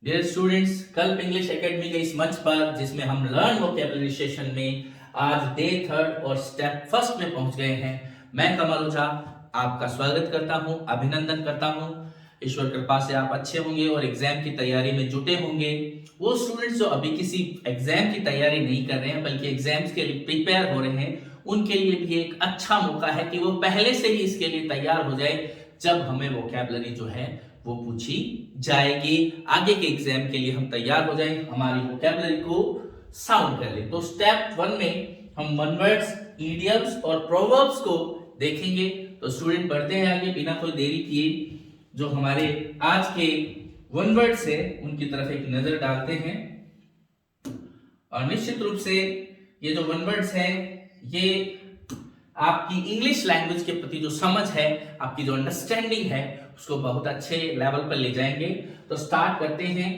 Dear students, कल्प English academy के इस मंच पर जिसमें हम लर्न वोकैबुलरी सेशन में आज डे 3 और स्टेप फर्स्ट में पहुंच गए हैं। मैं कमल ओझा आपका स्वागत करता हूं, अभिनंदन करता हूं। ईश्वर कृपा से आप अच्छे होंगे और एग्जाम की तैयारी में जुटे होंगे। वो स्टूडेंट्स जो अभी किसी एग्जाम की तैयारी नहीं कर रहे हैं बल्कि एग्जाम्स के लिए प्रिपेयर हो रहे हैं, उनके लिए भी एक अच्छा मौका है कि वो पहले से ही इसके लिए तैयार हो जाए। जब हमें वोकैबुलरी जो है वो पूछी जाएगी, आगे के एग्जाम के लिए हम तैयार हो जाएं, हमारी वोकैबुलरी को साउंड कर लें। तो स्टेप 1 में हम वन वर्ड्स, इडियम्स और प्रोवर्ब्स को देखेंगे। तो स्टूडेंट बढ़ते हैं आगे बिना कोई देरी किए। जो हमारे आज के वन वर्ड्स है उनकी तरफ एक नजर डालते हैं और निश्चित रूप से ये जो वन वर्ड्स हैं ये आपकी इंग्लिश लैंग्वेज के प्रति जो समझ है, आपकी जो अंडरस्टैंडिंग है, उसको बहुत अच्छे लेवल पर ले जाएंगे। तो स्टार्ट करते हैं।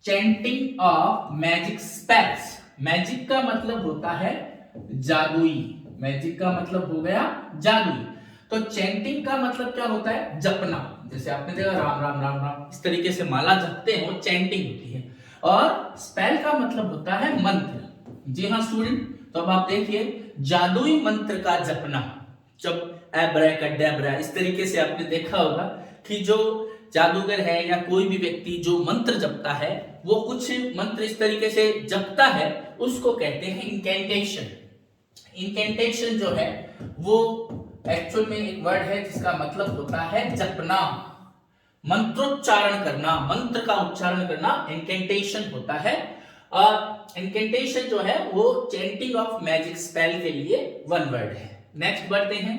Chanting of magic spells. Magic का मतलब होता है जादुई। मैजिक का मतलब हो गया जादुई। तो चैंटिंग का मतलब क्या होता है? जपना। जैसे आपने देखा राम राम राम राम, इस तरीके से माला जपते हैं, वो चैंटिंग होती है। और स्पेल का मतलब होता है मंत्र। जी हाँ स्टूडेंट, तो अब आप देखिए, जादुई मंत्र का जपना। जब एब्राकैडेब्रा इस तरीके से आपने देखा होगा कि जो जादूगर है या कोई भी व्यक्ति जो मंत्र जपता है, वो कुछ मंत्र इस तरीके से जपता है, उसको कहते हैं इंकेंटेशन। इंकेंटेशन जो है वो एक्चुअल में एक वर्ड है जिसका मतलब होता है जपना, मंत्रोच्चारण करना, मंत्र का उच्चारण करना इंकेंटेशन होता है। और इंकेंटेशन जो है वो चैंटिंग ऑफ मैजिक स्पेल के लिए वन वर्ड है। नेक्स्ट बढ़ते हैं।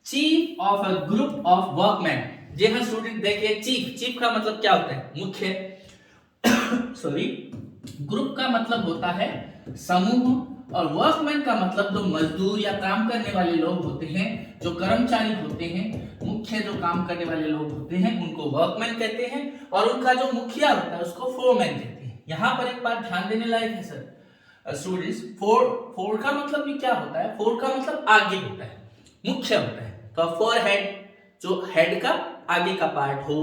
Chief of a group of workman. जी हाँ स्टूडेंट, देखिए चीफ, चीफ का मतलब क्या होता है? मुख्य। सॉरी, ग्रुप का मतलब होता है समूह, और वर्कमैन का मतलब जो मजदूर या काम करने वाले लोग होते हैं, जो कर्मचारी होते हैं, मुख्य जो काम करने वाले लोग होते हैं, उनको वर्कमैन कहते हैं। और उनका जो मुखिया होता है उसको फोरमैन कहते हैं। यहाँ पर एक बात ध्यान देने लायक है सर स्टूडेंट्स, फोर का मतलब भी क्या होता है? फोर का मतलब आगे होता है, मुख्य होता है। तो फोर हेड, जो हेड का आगे का पार्ट हो।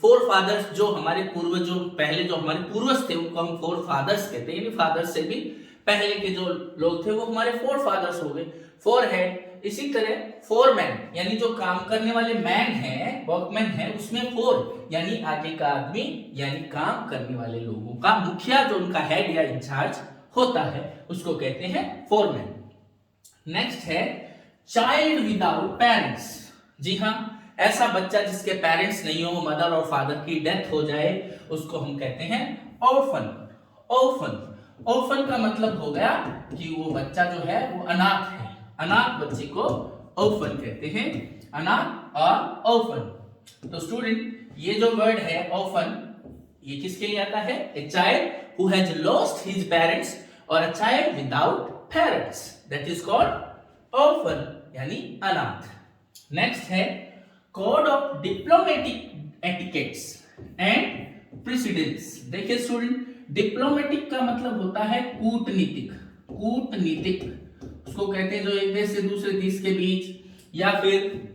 फोर फादर्स, जो हमारे पूर्वजों, पहले जो हमारे पूर्वज थे उनको हम फोर फादर्स कहते हैं। फादर्स से भी पहले के जो लोग थे वो हमारे फोर फादर्स हो गए। Four head. इसी तरह फोर मैन, यानी जो काम करने वाले मैन है, वर्कमैन है, उसमें फोर यानी आगे का आदमी, यानी काम करने वाले लोगों का मुखिया, जो उनका हेड या इंचार्ज होता है, उसको कहते हैं फोरमैन। नेक्स्ट है चाइल्ड विदाउट पेरेंट्स। जी हाँ, ऐसा बच्चा जिसके पेरेंट्स नहीं हो, मदर और फादर की डेथ हो जाए, उसको हम कहते हैं ऑर्फन। ऑर्फन, ऑर्फन का मतलब हो गया कि वो बच्चा जो है वो अनाथ है। अनाथ बच्चे को ऑर्फन कहते हैं, अनाथ और ऑर्फन। तो स्टूडेंट, ये जो वर्ड है ऑर्फन, ये किसके लिए आता है? A child who has lost his parents, और a child without parents, that is called orphan, यानी अनाथ। नेक्स्ट है code of diplomatic etiquettes and precedence. देखिए स्टूडेंट, डिप्लोमेटिक का मतलब होता है कूटनीतिक। कूटनीतिक उसको कहते हैं जो एक देश से दूसरे देश के बीच, या फिर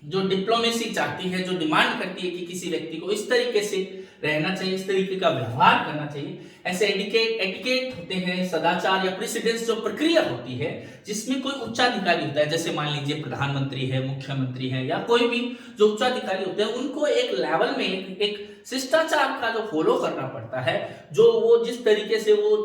जो डिप्लोमेसी चाहती है, जो डिमांड करती है कि किसी व्यक्ति को इस तरीके से रहना चाहिए, इस तरीके का व्यवहार करना चाहिए। ऐसे एटिकेट होते हैं, सदाचार या प्रेसिडेंस जो प्रक्रिया होती है जिसमें कोई उच्चाधिकारी होता है, जैसे मान लीजिए प्रधानमंत्री है, मुख्यमंत्री है, या कोई भी जो उच्चाधिकारी होते हैं, उनको एक लेवल में एक शिष्टाचार का जो फॉलो करना पड़ता है, जो वो जिस तरीके से वो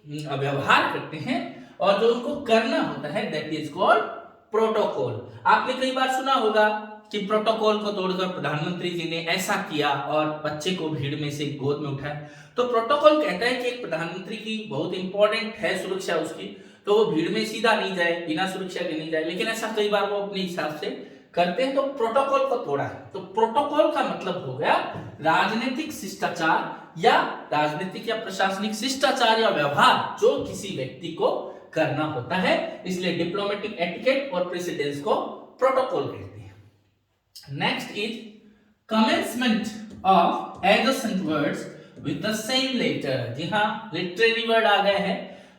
व्यवहार करते हैं और जो उनको करना होता है, दैट इज कॉल्ड प्रोटोकॉल। आपने कई बार सुना होगा कि प्रोटोकॉल को तोड़कर प्रधानमंत्री जी ने ऐसा किया और बच्चे को भीड़ में से गोद में उठाया। तो प्रोटोकॉल कहता है कि एक प्रधानमंत्री की बहुत इंपॉर्टेंट है सुरक्षा उसकी, तो वो भीड़ में सीधा नहीं जाए, बिना सुरक्षा के नहीं जाए, लेकिन ऐसा कई बार वो अपने हिसाब से करते हैं, तो प्रोटोकॉल को तोड़ा है। तो प्रोटोकॉल का मतलब हो गया राजनीतिक शिष्टाचार, या राजनीतिक या प्रशासनिक शिष्टाचार या व्यवहार जो किसी व्यक्ति को करना होता है। इसलिए डिप्लोमेटिक एटिकेट और प्रेसिडेंस को प्रोटोकॉल कहते हैं। Next is commencement of adjacent words with the same letter. जी हाँ, लिटरेरी वर्ड आ गए हैं।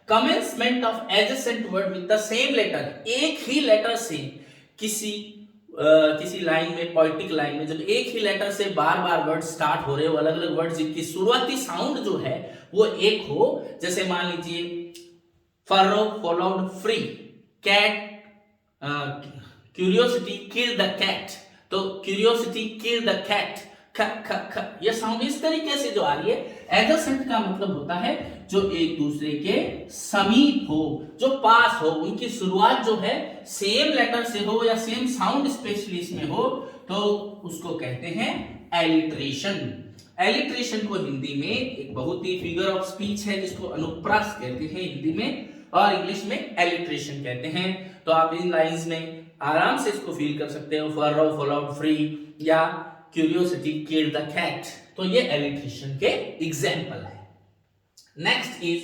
Commencement of adjacent word with the same letter, एक ही लेटर से किसी किसी लाइन में, पोएटिक लाइन में, जब एक ही लेटर से बार बार वर्ड स्टार्ट हो रहे हो, अलग अलग वर्ड जिनकी शुरुआती साउंड जो है वो एक हो, जैसे मान लीजिए furrow followed free, cat, curiosity kill the cat, तो क्यूरियोसिटी किल द कैट, ख ख ख, ये साउंड इस तरीके से जो आ रही है। एडजेसेंट का मतलब होता है जो एक दूसरे के समीप हो, जो पास हो, उनकी शुरुआत जो है सेम लेटर से हो या सेम साउंड स्पेशली इसमें हो, तो उसको कहते हैं एलिट्रेशन। एलिट्रेशन को हिंदी में एक बहुत ही फिगर ऑफ स्पीच है जिसको अनुप्रास कहते हैं हिंदी में, और इंग्लिश में एलिट्रेशन कहते हैं। तो आप इन लाइंस में आराम से इसको फील कर सकते हो, फरो फॉलोड फ्री या क्यूरियोसिटी किल्ड द कैट, तो ये एलिट्रेशन के एग्जांपल है। Next is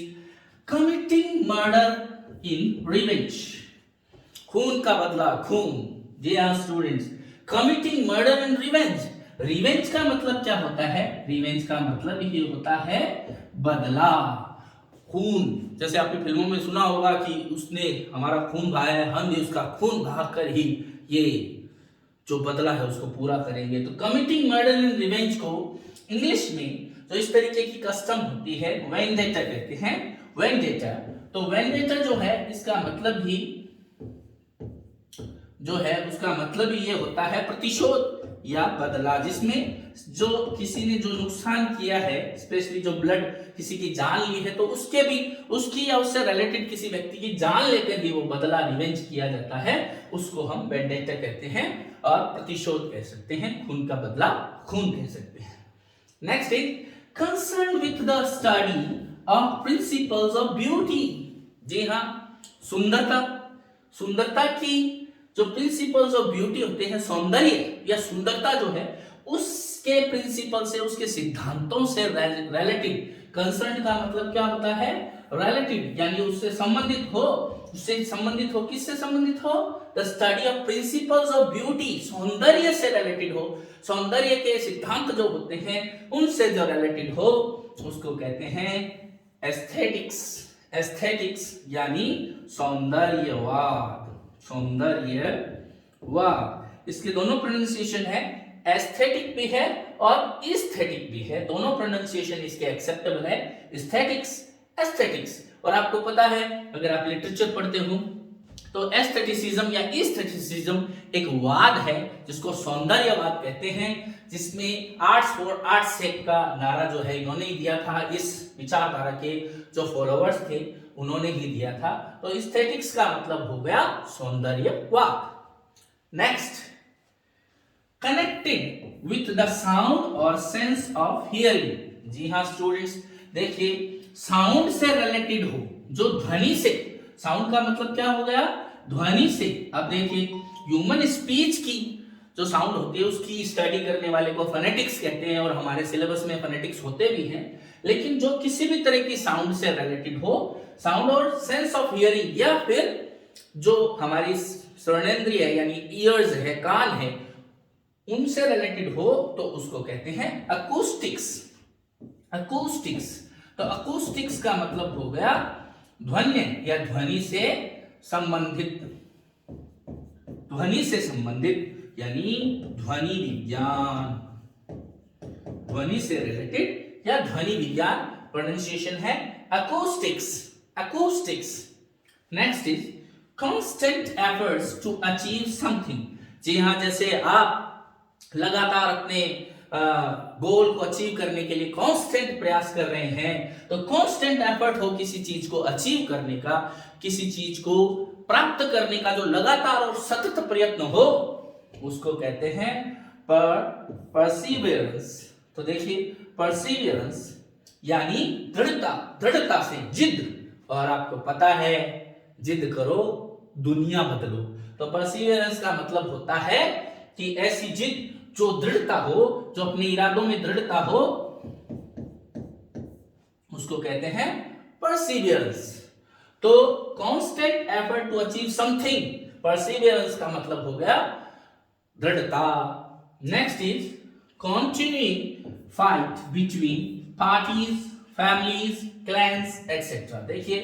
committing murder in revenge, खून का बदला, खून। जी हाँ स्टूडेंट्स, कमिटिंग मर्डर इन रिवेंज, रिवेंज का मतलब क्या होता है? रिवेंज का मतलब ये होता है बदला, खून। जैसे आपने फिल्मों में सुना होगा कि उसने हमारा खून बहाया है, हम भी उसका खून बहाकर ही ये जो बदला है उसको पूरा करेंगे। तो कमिटिंग मर्डर इन रिवेंज को इंग्लिश में जो इस तरीके की कस्टम होती है वेंडेटा कहते हैं, वेंडेटा। तो वेंडेटा जो है इसका मतलब ही जो है उसका मतलब ही ये होता है प्रतिशोध या बदला, जिसमें जो किसी ने जो नुकसान किया है, स्पेशली जो ब्लड किसी की जान ली है, तो उसके भी उसकी या उससे रिलेटेड किसी व्यक्ति की जान लेकर भी वो बदला रिवेंज किया जाता है, उसको हम वेंडेटा कहते हैं और प्रतिशोध कह सकते हैं, खून का बदला खून कह सकते हैं। Next is concern with the study of principles of beauty. जी हाँ, सुंदरता, सुंदरता की जो प्रिंसिपल्स ऑफ ब्यूटी होते हैं, सौंदर्य या सुंदरता जो है उसके प्रिंसिपल से, उसके सिद्धांतों से रिलेटिव। कंसर्न का मतलब क्या होता है? रिलेटिव, यानी उससे संबंधित हो, उससे संबंधित हो, किससे संबंधित हो? The study of principles of beauty, सौंदर्य से रिलेटेड हो, सौंदर्य के सिद्धांत जो होते हैं उनसे जो रिलेटेड हो उसको कहते हैं एस्थेटिक्स। एस्थेटिक्स यानी सौंदर्यवाद, सौंदर्यवाद। इसके दोनों प्रोनाउंसिएशन है, एस्थेटिक भी है और एस्थेटिक भी है, दोनों प्रोनाउंसिएशन इसके एक्सेप्टेबल है, एस्थेटिक्स, एस्थेटिक्स। और आपको पता है अगर आप लिटरेचर पढ़ते हो तो एस्थेटिसिज्म या एस्थेटिसिज्म एक वाद है जिसको सौंदर्यवाद कहते हैं, जिसमें आर्ट्स फॉर आर्ट्स सेक का नारा जो है इन्होंने ही दिया था, इस विचारधारा के जो फॉलोअर्स थे उन्होंने ही दिया था। तो एस्थेटिक्स का मतलब हो गया सौंदर्यवाद। Next, connected with the sound और सेंस ऑफ हियरिंग। जी हाँ स्टूडेंट्स, देखिए साउंड से रिलेटेड हो, जो ध्वनि से, साउंड का मतलब क्या हो गया? ध्वनि से। अब देखिए ह्यूमन स्पीच की जो साउंड होती है उसकी स्टडी करने वाले को फोनेटिक्स कहते हैं, और हमारे सिलेबस में फोनेटिक्स होते भी हैं। लेकिन जो किसी भी तरह की साउंड से रिलेटेड हो, साउंड और सेंस ऑफ हियरिंग, या फिर जो हमारी श्रवणेंद्रिय यानी ईयर्स है, कान है, उनसे रिलेटेड हो तो उसको कहते हैं अकूस्टिक्स। अकूस्टिक्स, तो अकूस्टिक्स का मतलब हो गया ध्वनि या ध्वनि से संबंधित, ध्वनि से संबंधित यानी ध्वनि विज्ञान, ध्वनि से रिलेटेड या ध्वनि विज्ञान प्रोनाउंसिएशन है acoustics, acoustics. Next is constant efforts to achieve something. जी हाँ, जैसे आप लगातार अपने गोल को अचीव करने के लिए कांस्टेंट प्रयास कर रहे हैं, तो कांस्टेंट एफर्ट हो किसी चीज को अचीव करने का, किसी चीज को प्राप्त करने का जो लगातार और सतत प्रयत्न हो, उसको कहते हैं परसीवियरेंस। तो देखिए परसीवियरेंस यानी दृढ़ता, दृढ़ता से जिद, और आपको पता है जिद करो दुनिया बदलो। तो परसीवियरेंस का मतलब होता है कि ऐसी जिद जो दृढ़ता हो, जो अपने इरादों में दृढ़ता हो, उसको कहते हैं परसीवियरेंस। तो constant effort to achieve something, perseverance का मतलब हो गया दृढ़ता। Next is continuing fight between parties, families, clans etcetera. देखिए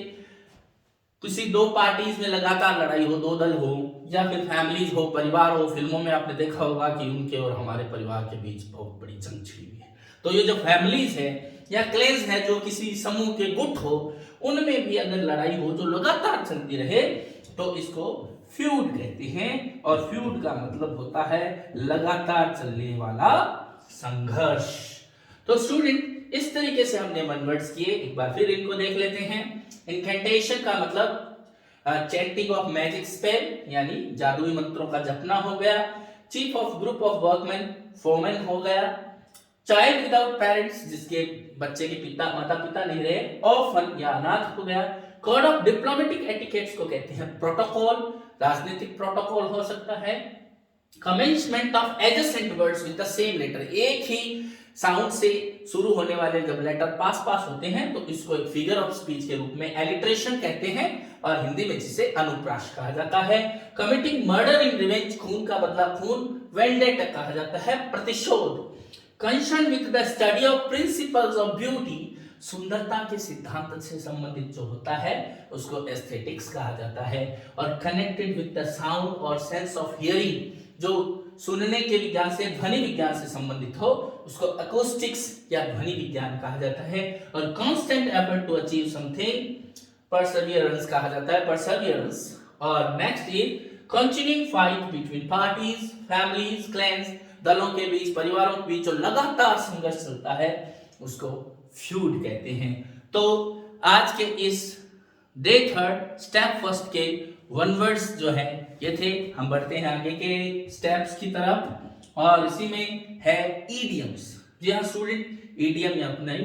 किसी दो पार्टीज में लगातार लड़ाई हो, दो दल हो, या फिर फैमिलीज हो, परिवार हो। फिल्मों में आपने देखा होगा कि उनके और हमारे परिवार के बीच बहुत बड़ी जंग छिड़ी हुई है। तो ये जो फैमिलीज है या क्लेन्स है, जो किसी समूह के गुट हो, उनमें भी अगर लड़ाई हो जो लगातार चलती रहे तो इसको फ्यूड कहते हैं। और फ्यूड का मतलब होता है लगातार चलने वाला संघर्ष। तो स्टूडेंट, इस तरीके से हमने वन वर्ड्स किए। एक बार फिर इनको देख लेते हैं। इनकेंटेशन का मतलब चैंटिंग ऑफ मैजिक स्पेल यानी जादुई मंत्रों का जपना हो गया। Chief of group of workman foreman हो गया। चाइल्ड विदाउट पेरेंट्स जिसके बच्चे के पिता माता पिता नहीं रहे, ऑर्फन या अनाथ हो गया। कोड ऑफ डिप्लोमेटिक एटिकेट्स को कहते हैं प्रोटोकॉल, राजनीतिक प्रोटोकॉल हो सकता है। Commencement of adjacent words with the same letter, एक ही साउंड से शुरू होने वाले जब लेटर पास पास होते हैं तो इसको एक फिगर ऑफ स्पीच के रूप में एलिट्रेशन कहते हैं, और हिंदी में जिसे अनुप्रास कहा जाता है। कमिटिंग मर्डर इन रिवेंज, खून का बदला खून, वेंडेटा कहा जाता है प्रतिशोध। Concern with the study of principles of beauty, सुंदरता के सिद्धांत से संबंधित जो होता है उसको एस्थेटिक्स कहा जाता है। और कनेक्टेड विद द साउंड और सेंस ऑफ हियरिंग, जो सुनने के विज्ञान से ध्वनि विज्ञान से संबंधित हो उसको अकोस्टिक्स या ध्वनि विज्ञान कहा जाता है। और constant effort to achieve something, perseverance कहा जाता है, परसेवियरेंस। और next is continuing fight between parties, families, clans, दलों के बीच, परिवारों के बीच जो लगातार संघर्ष चलता है उसको फ्यूड कहते हैं। तो आज के इस डे थर्ड स्टेप फर्स्ट के वन वर्ड्स जो है ये थे। हम बढ़ते हैं आगे के स्टेप्स की तरफ, और इसी में है ईडियम्स। जी हाँ स्टूडेंट, ईडियम या अपने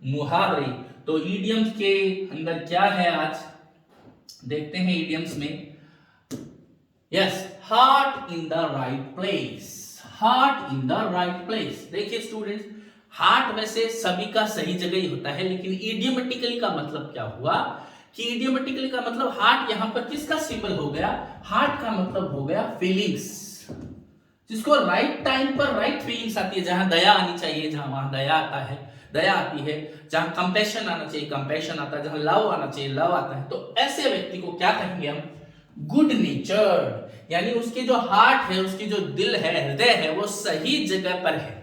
मुहावरे। तो ईडियम्स के अंदर क्या है आज देखते हैं। ईडियम्स में yes, heart in the right place, heart in the right place. देखिए स्टूडेंट्स, हार्ट वैसे सभी का सही जगह ही होता है, लेकिन इडियोमेटिकली का मतलब क्या हुआ कि इडियोमेटिकली का मतलब हार्ट यहां पर किसका सिंबल हो गया? हार्ट का मतलब हो गया फीलिंग्स, जिसको राइट टाइम पर राइट फीलिंग्स आती है। जहां दया आनी चाहिए, जहां वहां दया आता है, दया आती है। जहां कंपैशन आना चाहिए, कंपैशन आता है। जहां लव आना चाहिए, लव आता है। तो ऐसे व्यक्ति को क्या कहेंगे हम? गुड नेचर्ड, यानी उसकी जो हार्ट है, उसकी जो दिल है, हृदय है, वो सही जगह पर है।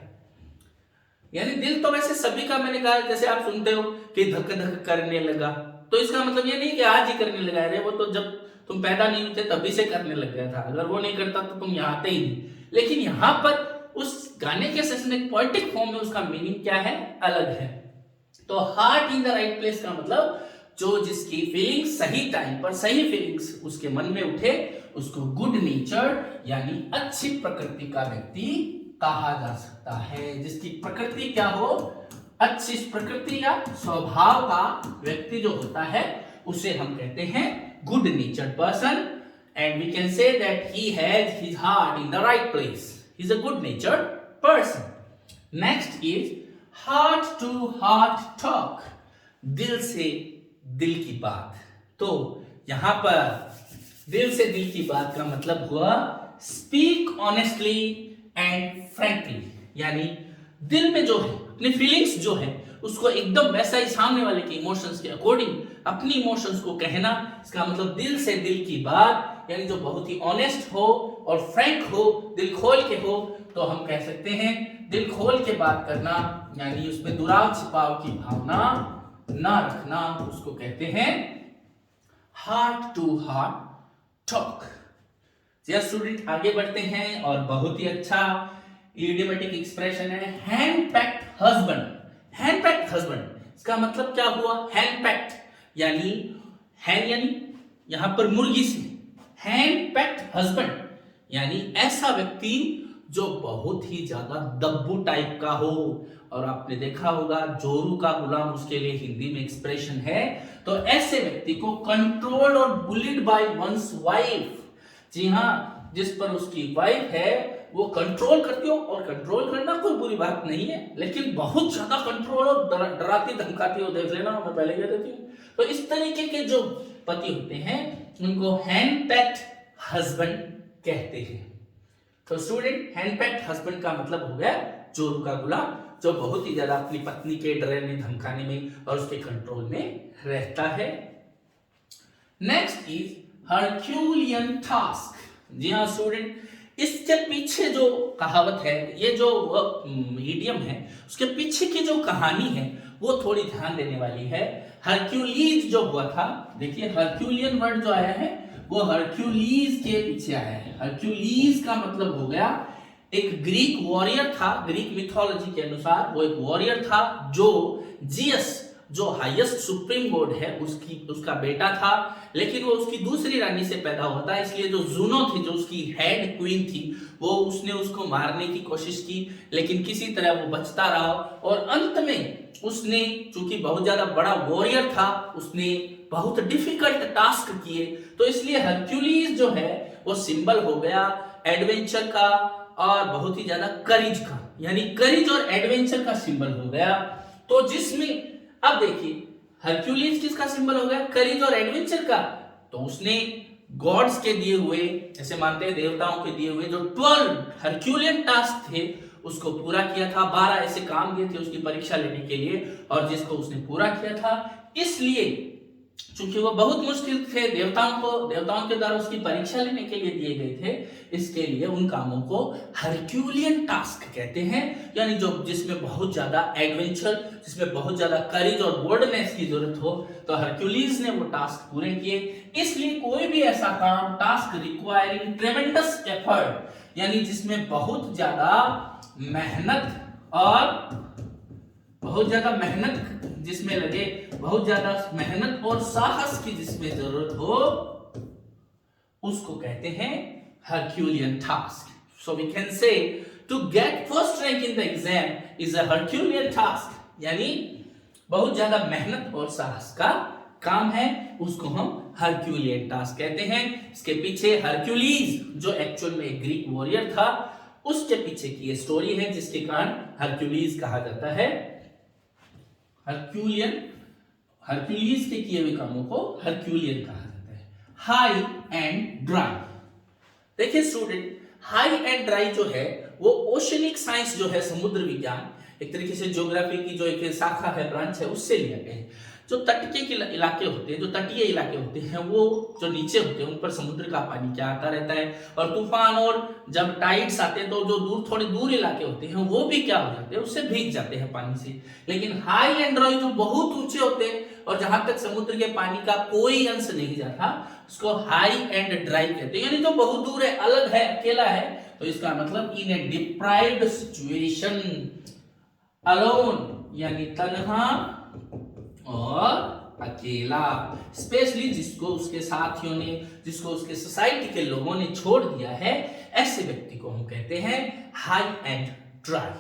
यानी दिल तो वैसे सभी का, मैंने कहा जैसे आप सुनते हो कि धक धक करने लगा, तो इसका मतलब ये नहीं कि आज ही करने लगा है, वो तो जब तुम पैदा नहीं होते तभी से करने लग गया था। अगर वो नहीं करता तो तुम यहाँ आते ही नहीं। लेकिन यहाँ पर उस गाने के सेंस में पोएटिक फॉर्म में उसका मीनिंग क्या है? अलग है। तो heart in the right place का मतलब जो जिसकी फीलिंग्स सही टाइम पर, सही फीलिंग्स उसके मन में उठे, उसको गुड नेचर्ड यानी अच्छी प्रकृति का व्यक्ति कहा जा सकता है। जिसकी प्रकृति क्या हो? अच्छी प्रकृति या स्वभाव का व्यक्ति जो होता है उसे हम कहते हैं good natured person, and we can say that he has his heart in the right place, he is a good natured person. Next is heart to heart talk, दिल से दिल की बात। तो यहां पर दिल से दिल की बात का मतलब हुआ स्पीक ऑनेस्टली एंड फ्रैंकली, यानी दिल में जो है, अपनी फीलिंग्स जो है उसको एकदम वैसा ही सामने वाले के इमोशंस के अकॉर्डिंग अपनी इमोशंस को कहना। इसका मतलब दिल से दिल की बात, यानी जो बहुत ही ऑनेस्ट हो और फ्रैंक हो, दिल खोल के हो, तो हम कह सकते हैं दिल खोल के बात करना, यानी उसमें दुराव छिपाव की भावना ना रखना, उसको कहते हैं heart to heart talk. Yes student, आगे बढ़ते हैं, और बहुत ही अच्छा इडियोमेटिक एक्सप्रेशन है henpecked husband. Henpecked husband, इसका मतलब क्या हुआ? हैंड पैक्ड यानी हैंड यानी यहां पर मुर्गी से, हैंड पैक्ड हस्बैंड यानी ऐसा व्यक्ति जो बहुत ही ज्यादा दब्बू टाइप का हो। और आपने देखा होगा जोरू का गुलाम उसके लिए हिंदी में एक्सप्रेशन है। तो ऐसे व्यक्ति को कंट्रोल्ड और बुलिड बाय वंस वाइफ, जी हाँ, जिस पर उसकी वाइफ है वो कंट्रोल करती हो। और कंट्रोल करना कोई बुरी बात नहीं है, लेकिन बहुत ज्यादा कंट्रोल और डराती धमकाती हो, देख लेना, मैं पहले कह देती हूँ। तो इस तरीके के जो पति होते हैं उनको हैंड पैक्ड हस्बैंड कहते हैं। तो स्टूडेंट, हैंड पैक्ड हस्बैंड का मतलब हो गया चोर का गुलाम, जो बहुत ही ज्यादा अपनी पत्नी के डराने धमकाने में और उसके कंट्रोल में रहता है। Next is Herculean task. जी हाँ स्टूडेंट, इसके पीछे जो कहावत है, ये जो ईडियम है, उसके पीछे की जो कहानी है वो थोड़ी ध्यान देने वाली है। हरक्यूलीज जो हुआ था, देखिए हरक्यूलियन वर्ड जो आया है वो हरक्यूलीज के पीछे आया है। हरक्यूलीज का मतलब हो गया एक ग्रीक वॉरियर था। ग्रीक मिथोलॉजी के अनुसार वो एक वॉरियर था जो जियस, जो हाईएस्ट सुप्रीम गॉड है, उसका बेटा था। लेकिन वो उसकी दूसरी रानी से पैदा हुआ था, इसलिए जो जूनो थी, जो उसकी हेड क्वीन थी, वो उसने उसको मारने की कोशिश की, लेकिन किसी तरह वो बचता रहा। और अंत में उसने, चूंकि बहुत ज्यादा बड़ा वॉरियर था, उसने बहुत डिफिकल्ट टास्क किए। तो इसलिए हरक्यूलिस जो है वो सिंबल हो गया एडवेंचर का और बहुत ही ज्यादा करेज का, यानी करेज और एडवेंचर का सिंबल हो गया। तो जिसमें अब देखिए हरक्यूलिस किसका सिंबल हो गया, करेज और एडवेंचर का। तो उसने गॉड्स के दिए हुए, ऐसे मानते हैं देवताओं के दिए हुए जो 12 हरक्यूलियन टास्क थे उसको पूरा किया था। 12 ऐसे काम दिए थे उसकी परीक्षा लेने के लिए, और जिसको उसने पूरा किया था। इसलिए चूंकि वो बहुत मुश्किल थे, देवताओं के द्वारा उसकी परीक्षा लेने के लिए दिए गए थे, इसके लिए उन कामों को हरक्यूलियन टास्क कहते हैं। यानी जो जिसमें बहुत ज्यादा एडवेंचर, जिसमें बहुत ज्यादा करेज और बोल्डनेस की जरूरत हो, तो हरक्यूलिस ने वो टास्क पूरे किए। इसलिए कोई भी ऐसा काम, टास्क रिक्वायरिंग ट्रेमेंडस एफर्ट, यानी जिसमें बहुत ज्यादा मेहनत और जिसमें लगे, बहुत ज्यादा मेहनत और साहस की जिसमें जरूरत हो, उसको कहते हैं Herculean task. So we can say to get first rank in the exam is a Herculean task, यानी बहुत ज्यादा मेहनत और साहस का काम है, उसको हम हरक्यूलियन टास्क कहते हैं। इसके पीछे हरक्यूलिस, जो एक्चुअल में एक ग्रीक वॉरियर था, उसके पीछे की स्टोरी है, जिसके कारण हरक्यूलिस कहा जाता है। हरक्यूलिस के किए हुए कामों को हरक्यूलियन कहा जाता है। हाई एंड ड्राई, देखिए स्टूडेंट, हाई एंड ड्राई जो है वो ओशनिक साइंस जो है, समुद्र विज्ञान, एक तरीके से ज्योग्राफी की जो एक शाखा है, ब्रांच है, उससे लिया गया है। जो तट के इलाके होते हैं, जो तटीय इलाके होते हैं, वो जो नीचे होते हैं, उन पर समुद्र का पानी क्या आता रहता है, और तूफान और जब टाइड्स आते हैं तो जो थोड़े दूर इलाके होते हैं वो भी क्या हो जाते हैं, उससे भीग जाते हैं पानी से। लेकिन हाई एंड ड्राई जो बहुत ऊंचे होते हैं और जहां तक समुद्र के पानी का कोई अंश नहीं जाता, उसको हाई एंड ड्राई कहते हैं। यानी जो बहुत दूर है, अलग है, अकेला है, तो इसका मतलब इन ए डिप्राइव्ड सिचुएशन, अलोन, यानी तन्हा और अकेला, स्पेशली जिसको उसके साथियों ने, जिसको उसके सोसाइटी के लोगों ने छोड़ दिया है, ऐसे व्यक्ति को हम कहते हैं हाई एंड ड्राई।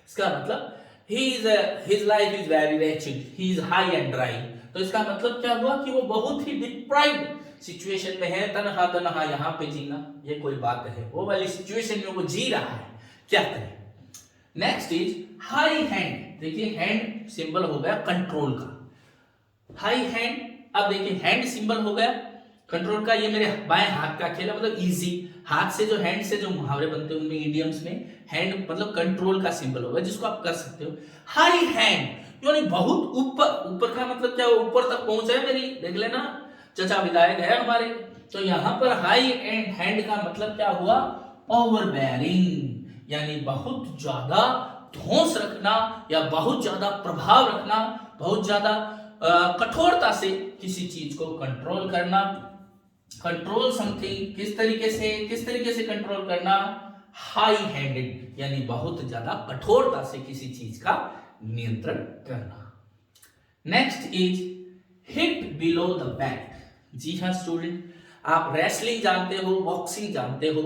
इसका मतलब his life is very wretched, he is high and dry। तो इसका मतलब क्या हुआ कि वो बहुत ही डिप्राइव्ड सिचुएशन में है, तन्हा यहाँ पे जीना ये कोई बात है, वो वाली सिचुएशन में वो जी रहा है, क्या करें। नेक्स्ट इज हाई हैंड, देखिए हैंड सिंबल हो गया कंट्रोल का, हाई हैंड। अब देखिए हैंड सिंबल हो गया कंट्रोल का, ये मेरे बाएं हाथ का खेल है, मतलब इजी, हाथ से जो हैंड से जो मुहावरे बनते हैं उनमें इडियम्स में हैंड मतलब कंट्रोल का सिंबल होगा, जिसको आप कर सकते हो। हाई हैंड यानी बहुत ऊपर, ऊपर का मतलब क्या, ऊपर तक पहुंच है मेरी, देख लेना चचा विधायक है हमारे। तो यहाँ पर हाई एंड हैंड का मतलब क्या हुआ, ओवरबेयरिंग, यानी बहुत ज्यादा धौंस रखना या बहुत ज्यादा प्रभाव रखना, बहुत ज्यादा कठोरता से किसी चीज को कंट्रोल करना। कंट्रोल समथिंग, किस तरीके से कंट्रोल करना, हाई हैंडेड, यानी बहुत ज्यादा कठोरता से किसी चीज का नियंत्रण करना। Next is hit below the belt. जी हाँ स्टूडेंट, आप रेसलिंग जानते हो, बॉक्सिंग जानते हो,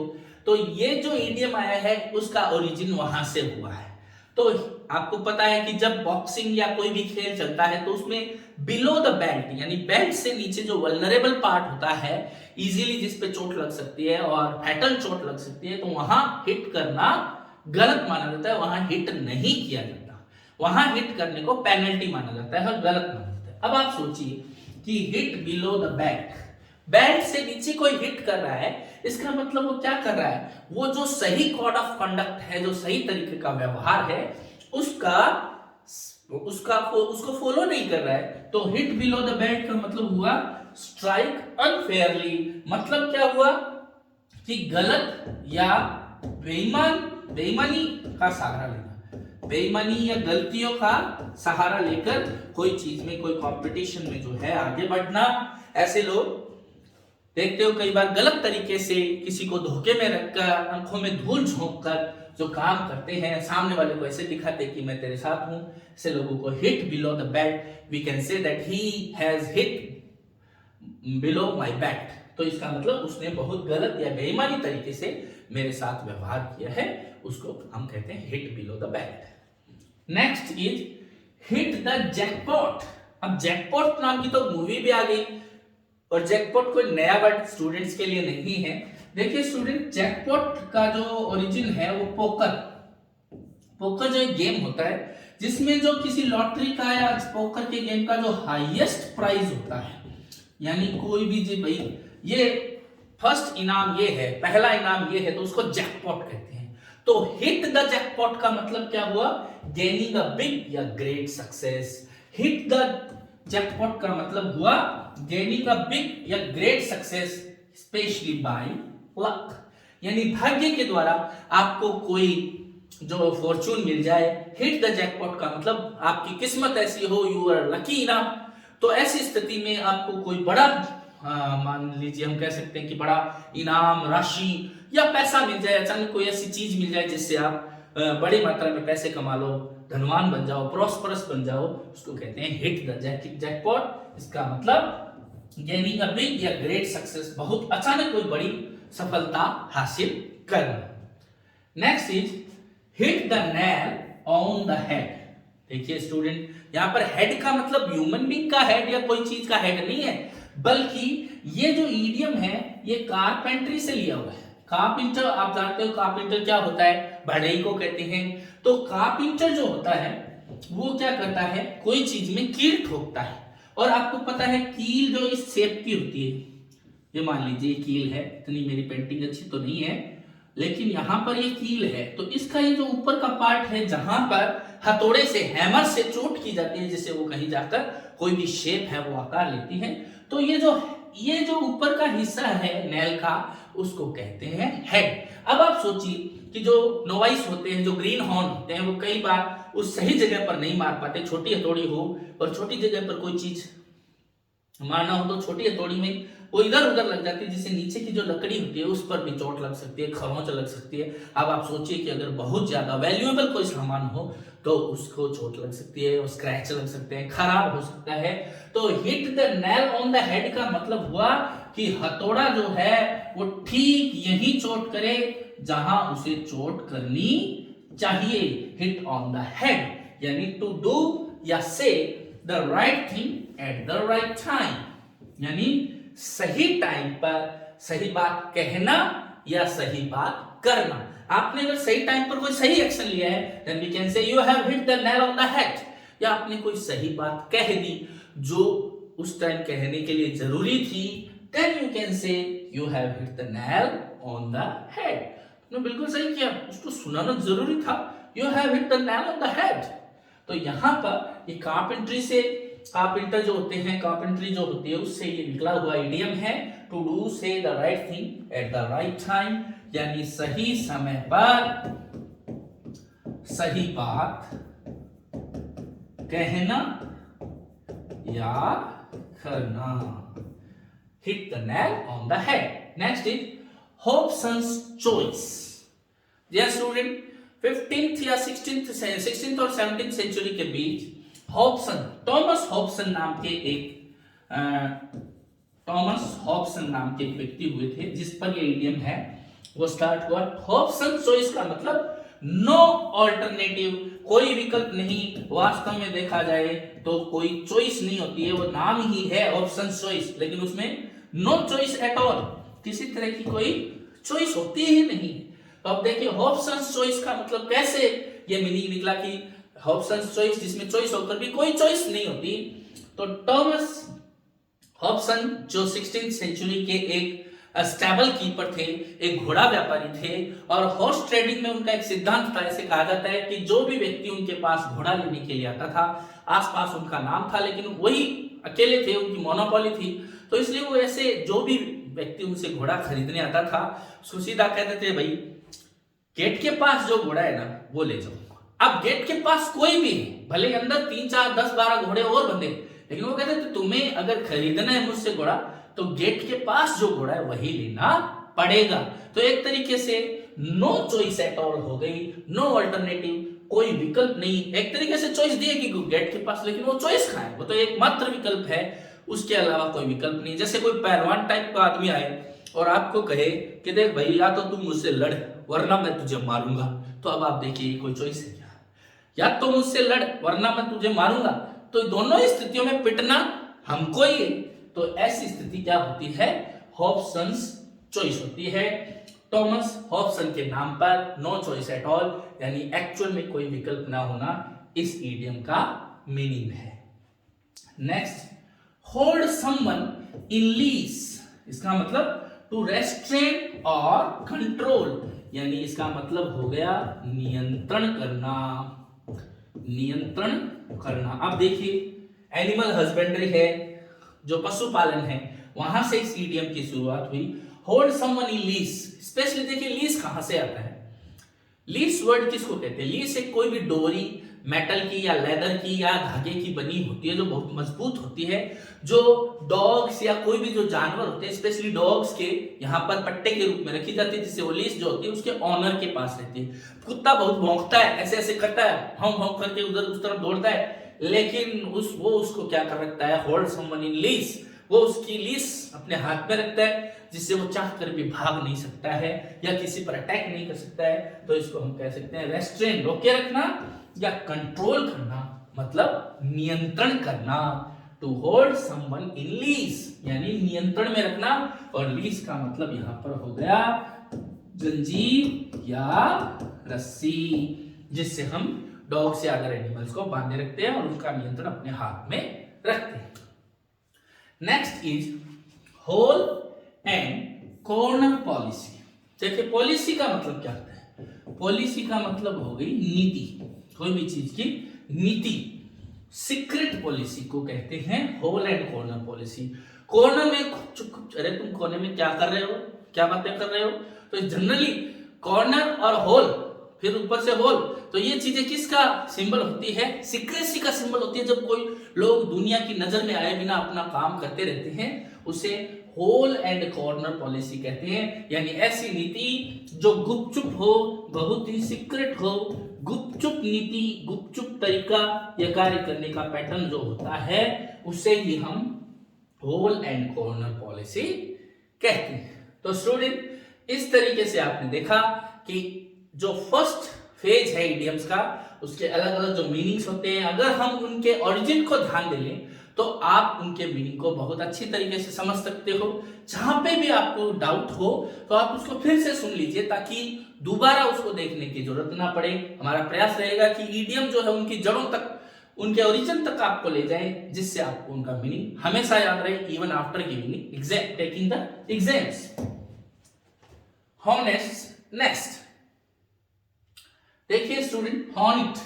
तो ये जो इडियम आया है उसका ओरिजिन वहां से हुआ है। तो आपको पता है कि जब बॉक्सिंग या कोई भी खेल चलता है तो उसमें बिलो द बेल्ट, यानी बेल्ट से नीचे जो वल्नरेबल पार्ट होता है, इजीली जिस पे चोट लग सकती है और फैटल चोट लग सकती है, तो वहां हिट करना गलत माना जाता है, वहां हिट नहीं किया जाता, वहां हिट करने को पेनल्टी माना जाता है और गलत माना जाता है। अब आप सोचिए कि hit below the belt, belt से नीचे कोई हिट कर रहा है, इसका मतलब वो क्या कर रहा है, वो जो सही कोड ऑफ कंडक्ट है, जो सही तरीके का व्यवहार है, उसको फॉलो नहीं कर रहा है। तो हिट बिलो द बेल्ट का मतलब हुआ स्ट्राइक अनफेयरली, मतलब क्या हुआ कि गलत या बेईमानी का सहारा लेना, बेईमानी या गलतियों का सहारा लेकर कोई चीज में, कोई कंपटीशन में जो है आगे बढ़ना। ऐसे लोग देखते हो कई बार गलत तरीके से किसी को धोखे में रखकर, आंखों में धूल झोंक कर जो काम करते हैं, सामने वाले को ऐसे दिखाते कि मैं तेरे साथ हूं, ऐसे लोगों को hit below the belt, we can say that he has hit below my belt. तो इसका मतलब उसने बहुत गलत या बेईमानी तरीके से मेरे साथ व्यवहार किया है, उसको हम कहते हैं hit below the belt. Next is hit the jackpot. अब जैकपॉट नाम की तो मूवी भी आ गई, और जैकपॉट कोई नया वर्ड स्टूडेंट्स के लिए नहीं है। देखिए स्टूडेंट, जैकपॉट का जो ओरिजिन है वो पोकर जो एक गेम होता है जिसमें जो किसी लॉटरी का या पोकर के गेम का जो हाईएस्ट प्राइज होता है, यानी कोई भी जी भाई ये फर्स्ट इनाम ये है, पहला इनाम ये है, तो उसको जैकपॉट कहते हैं। तो हिट द जैकपॉट का मतलब क्या हुआ, गेनिंग अ बिग या great success. Hit the jackpot का मतलब हुआ गेनिंग अ बिग या great success specially by luck, यानी भाग्य के द्वारा आपको कोई जो फॉर्चून मिल जाए। हिट द जैकपॉट का मतलब आपकी किस्मत ऐसी हो, यू आर लकी इनफ, तो ऐसी स्थिति में आपको कोई बड़ा मान लीजिए हम कह सकते हैं कि बड़ा इनाम राशि या पैसा मिल जाए, अचानक कोई ऐसी चीज मिल जाए जिससे आप बड़ी मात्रा में पैसे कमा लो, धनवान बन जाओ, प्रॉस्परस बन जाओ, उसको कहते हैं हिट द जैकपॉट। इसका मतलब गेनिंग अ बिग या ग्रेट सक्सेस, बहुत अचानक कोई बड़ी सफलता हासिल करना। Next is hit the nail on the head. देखिए स्टूडेंट, यहां पर हेड का मतलब ह्यूमन बीइंग का हेड या कोई चीज का हेड नहीं है, बल्कि ये जो ईडियम है ये कारपेंट्री से लिया हुआ है। कारपेंटर, आप जानते हो कारपेंटर क्या होता है, बढ़ई को कहते हैं। तो कारपेंटर जो होता है वो क्या करता है, कोई चीज में कील ठोकता है, और आपको पता है कील जो इस शेप की होती है, ये मान लीजिए कील है, इतनी मेरी पेंटिंग अच्छी तो नहीं है लेकिन यहां पर ये कील है, तो इसका ये जो ऊपर का पार्ट है जहां पर हथौड़े से, हैमर से चोट की जाती है, जिससे वो कहीं जाकर कोई भी शेप है वो आकार लेती है, तो ये जो ऊपर का हिस्सा है नेल का, उसको कहते हैं हेड। अब आप सोचिए कि जो नोवाइस होते हैं, जो ग्रीन हॉर्न होते हैं, वो कई बार उस सही जगह पर नहीं मार पाते, छोटी हथौड़ी हो और छोटी जगह पर कोई चीज मारना हो तो छोटी हथौड़ी में वो इधर उधर लग जाती है, जिससे नीचे की जो लकड़ी होती है उस पर भी चोट लग सकती है, खरोंच लग सकती है। अब आप सोचिए कि अगर बहुत ज्यादा वैल्यूएबल कोई सामान हो तो उसको चोट लग सकती है, स्क्रैच लग सकते हैं, खराब हो सकता है। तो hit the nail on the head का मतलब हुआ कि हथौड़ा जो है वो ठीक यही चोट करे जहां उसे चोट करनी चाहिए। हिट ऑन द हेड यानी टू डू या से the right thing at the right time, यानी सही टाइम पर सही बात कहना या सही बात करना। आपने अगर सही टाइम पर कोई सही एक्शन लिया है, then we can say you have hit the nail on the head, या आपने कोई सही बात कह दी जो उस टाइम कहने के लिए जरूरी थी, then you can say you have hit the nail on the head. तुमने बिल्कुल सही किया, उसको सुनाना जरूरी था, you have hit the nail on the head. तो यहां पर ये कारपेंट्री से, कारपेंटर जो होते हैं, कारपेंट्री जो होती है उससे ये निकला हुआ इडियम है, to do say the right thing at the right time, यानी सही समय पर सही बात कहना या करना। Hit the nail on the head. Next is Hobson's choice. Dear student, 15th या 16th और 17th सेंचुरी के बीच थॉमस हॉब्सन नाम के एक व्यक्ति हुए थे, जिस पर ये इडियम है वो स्टार्ट हुआ। हॉब्सन चॉइस का मतलब नो ऑल्टरनेटिव, कोई विकल्प नहीं। वास्तव में देखा जाए तो कोई चॉइस नहीं होती है, वो नाम ही है हॉब्सन चॉइस, लेकिन उसमें नो चॉइस एट ऑल, किसी तरह की कोई चॉइस होती ही नहीं। तो अब देखिए हॉब्सन चॉइस का मतलब कैसे ये मीनिंग निकला कि हॉब्सन चॉइस जिसमें चॉइस होकर भी कोई चॉइस नहीं होती। तो थॉमस हॉब्सन जो 16th सेंचुरी के एक स्टेबल कीपर थे, एक घोड़ा व्यापारी थे, और हॉर्स ट्रेडिंग में उनका एक सिद्धांत था। ऐसे कहा जाता है कि जो भी व्यक्ति उनके पास घोड़ा लेने के लिए आता था, आसपास उनका नाम था, लेकिन वही अकेले थे, उनकी मोनोपोली थी, तो इसलिए वो ऐसे जो भी व्यक्ति उनसे घोड़ा खरीदने आता था उसको सीधा कहते थे, भाई गेट के पास जो घोड़ा है ना वो ले जाओ। अब गेट के पास कोई भी भले ही अंदर 3 4 10 12 घोड़े और बंधे, लेकिन वो कहते थे तुम्हें अगर खरीदना है मुझसे घोड़ा तो गेट के पास जो घोड़ा है वही लेना पड़ेगा। तो एक तरीके से नो चॉइस एट ऑल हो गई, नो अल्टरनेटिव, कोई विकल्प नहीं। एक तरीके से चॉइस दी है कि गेट के पास, लेकिन वो चॉइस कहाँ है, वो तो एकमात्र विकल्प है, उसके अलावा कोई विकल्प नहीं। जैसे कोई पहलवान टाइप का आदमी आए और आपको कहे कि देख भाई या तो तुम मुझसे लड़ वरना मैं तुझे मारूंगा, तो अब आप देखिए कोई चॉइस है क्या, या तो मुझसे लड़ वरना मैं तुझे मारूंगा, तो दोनों स्थितियों में पिटना हमको ही है। तो ऐसी स्थिति क्या होती है, हॉब्सन्स चॉइस होती है। थॉमस हॉब्सन के नाम पर नो चॉइस एट ऑल, यानी एक्चुअल में कोई विकल्प ना होना, इस इडियम का मीनिंग है। Next, hold someone in lease, इसका मतलब टू रेस्ट्रेन और कंट्रोल, यानी इसका मतलब हो गया नियंत्रण करना, नियंत्रण करना। अब देखिए एनिमल हस्बेंड्री है, जो पशुपालन है, वहां से इस इडियम की शुरुआत हुई। Hold someone in lease, specially देखिए लीज कहां से आता है, लीस वर्ड किसको कहते हैं, लीस एक कोई भी डोरी मेटल की या लेदर की या धागे की बनी होती है जो बहुत मजबूत होती है, जो डॉग्स या कोई भी जो जानवर होते हैं स्पेशली डॉग्स के यहाँ पर पट्टे के रूप में रखी जाती है, जिससे वो लीस जो होती है उसके ऑनर के पास रहती है। कुत्ता बहुत भौंकता है, ऐसे ऐसे करता है, हम भौंक करके उधर उस तरफ दौड़ता है, लेकिन वो उसको क्या कर रखता है, होल्ड समवन इन लीस, वो उसकी लीस अपने हाथ में रखता है, जिससे वो चाह कर भी भाग नहीं सकता है या किसी पर अटैक नहीं कर सकता है। तो इसको हम कह सकते हैं रेस्ट्रेन, रोके रखना, या कंट्रोल करना, मतलब नियंत्रण करना। To hold someone in leash, यानी नियंत्रण में रखना, और लीज का मतलब यहां पर हो गया जंजीर या रस्सी, जिससे हम डॉग से अदर एनिमल्स को बांधे रखते हैं और उसका नियंत्रण अपने हाथ में रखते हैं। Next is hole and corner policy. देखिए पॉलिसी का मतलब क्या होता है, पॉलिसी का मतलब हो गई नीति, कोई भी चीज की नीति। सीक्रेट पॉलिसी को कहते हैं hole and corner policy. Corner में अरे तुम कोने में क्या कर रहे हो, क्या बातें कर रहे हो, तो जनरली कॉर्नर और होल, फिर ऊपर से होल, तो ये चीजें किसका सिंबल होती है, सीक्रेसी का सिंबल होती है। जब कोई लोग दुनिया की नजर में आए बिना अपना काम करते रहते हैं उसे होल एंड कॉर्नर पॉलिसी कहते हैं, यानी ऐसी नीति जो गुपचुप हो, बहुत ही सीक्रेट हो, गुपचुप नीति, गुपचुप तरीका या कार्य करने का पैटर्न जो होता है उसे ही हम होल एंड कॉर्नर पॉलिसी कहते हैं। तो स्टूडेंट इस तरीके से आपने देखा कि जो फर्स्ट फेज है इडियम्स का, उसके अलग अलग जो मीनिंग्स होते हैं, अगर हम उनके ओरिजिन को ध्यान दे लें तो आप उनके मीनिंग को बहुत अच्छी तरीके से समझ सकते हो। जहां पे भी आपको डाउट हो तो आप उसको फिर से सुन लीजिए, ताकि दोबारा उसको देखने की जरूरत ना पड़े। हमारा प्रयास रहेगा कि इडियम जो है उनकी जड़ों तक, उनके ओरिजिन तक आपको ले जाए, जिससे आपको उनका मीनिंग हमेशा याद रहे, even after giving exam, taking the exams. Honest next, देखिए स्टूडेंट, हॉनिट,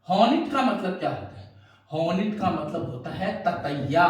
हॉनिट का मतलब क्या होता है, हॉनिट का मतलब होता है ततैया,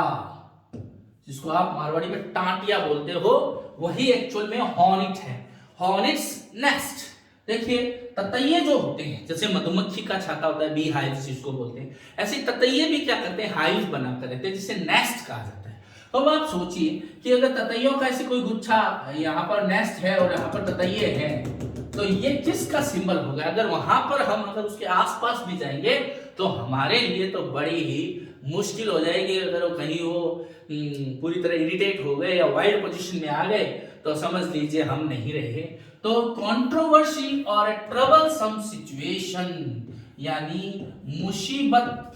जिसको आप मारवाड़ी में टांटिया बोलते हो, वही एक्चुअल में हॉनिट है। हॉनिट्स नेस्ट, देखिए ततैये जो होते हैं, जैसे मधुमक्खी का छाता होता है, बी हाइव जिसको बोलते हैं, ऐसे ततैये भी क्या करते हैं, हाइव बनाकर रहते हैं, जिसे नेस्ट कहा जाता है। तो अब आप सोचिए कि अगर ततैयों का ऐसे कोई गुच्छा, यहाँ पर नेस्ट है और यहाँ पर ततैये हैं, तो ये किसका सिंबल होगा। अगर वहां पर हम अगर उसके आसपास भी जाएंगे तो हमारे लिए तो बड़ी ही मुश्किल हो जाएगी। अगर वो कहीं वो पूरी तरह इरिटेट हो गए या वाइड पोजीशन में आ गए तो समझ लीजिए हम नहीं रहे। तो कंट्रोवर्सी और ट्रबलसम सिचुएशन, यानी मुसीबत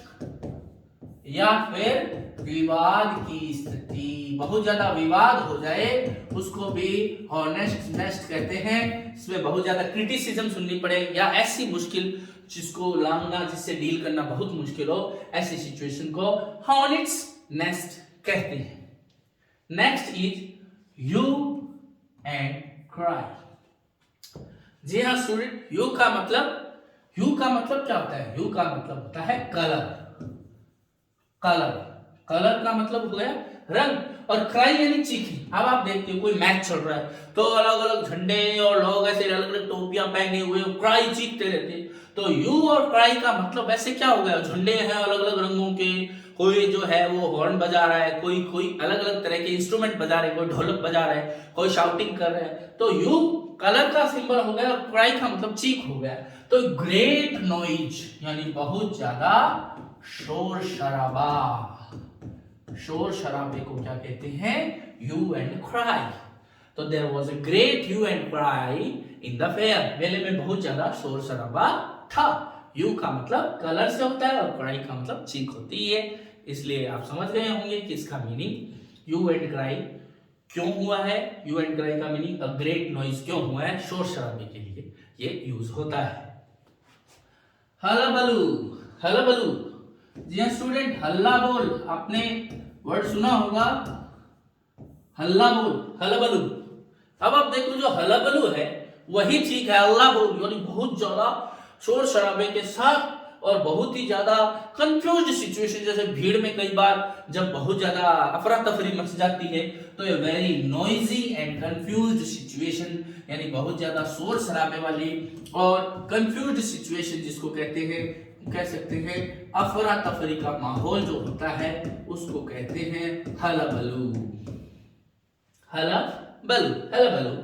या फिर विवाद की स्थिति, बहुत ज्यादा विवाद हो जाए उसको भी हॉनेस्ट नेस्ट कहते हैं। इसमें बहुत ज्यादा क्रिटिसिज्म सुननी पड़े या ऐसी मुश्किल जिसको लांघना, जिससे डील करना बहुत मुश्किल हो, ऐसी सिचुएशन को हॉनेस्ट नेस्ट कहते हैं। Next is hue and cry. जी हाँ स्टूडेंट, यू का मतलब क्या होता है, यू का मतलब होता है कलर, कलर, कलर का मतलब हो गया रंग, और क्राई यानी चीखी। अब आप देखते हो कोई मैच चल रहा है तो अलग अलग झंडे और लोग ऐसे अलग अलग टोपियां पहने हुए क्राई चीखते रहते हैं। तो यू और क्राई का मतलब ऐसे क्या हो गया, झंडे हैं अलग अलग रंगों के, कोई जो है वो हॉर्न बजा रहा है, कोई कोई अलग अलग तरह के इंस्ट्रूमेंट बजा रहे हैं, कोई ढोलक बजा रहा है, कोई शाउटिंग कर रहा है। तो यू कलर का सिंबल हो गया और क्राई का मतलब चीख हो गया। तो ग्रेट नॉइज यानी बहुत ज्यादा शोर शराबा, शोर शराबे को क्या कहते हैं, यू एंड क्राई। तो there was a great hue and cry in the fair, मेले में बहुत ज्यादा शोर शराबा था। यू का मतलब कलर से होता है और क्राई का मतलब चीख होती है, इसलिए आप समझ गए होंगे कि इसका मीनिंग यू एंड क्राई क्यों हुआ है। यू एंड क्राई का मीनिंग अ ग्रेट नॉइज क्यों हुआ है, शोर शराबे के लिए ये यूज होता है। हल्ला बलू, जी हाँ स्टूडेंट, हल्ला बोल, आपने वर्ड सुना होगा हल्ला बोल, हल्ला बलू। अब आप देखो जो हल्ला बलू है वही चीख है हल्ला बोल, यानी बहुत ज्यादा शोर शराबे के साथ और बहुत ही ज्यादा कंफ्यूज सिचुएशन, जैसे भीड़ में कई बार जब बहुत ज्यादा अफरा तफरी मच जाती है तो ये very noisy and confuse situation, यानी बहुत ज्यादा शोर शराबे वाली और कंफ्यूज सिचुएशन जिसको कहते हैं, कह सकते हैं अफरा तफरी का माहौल जो होता है उसको कहते हैं हल्ला बलू, हल्ला बलू, हल्ला बलू।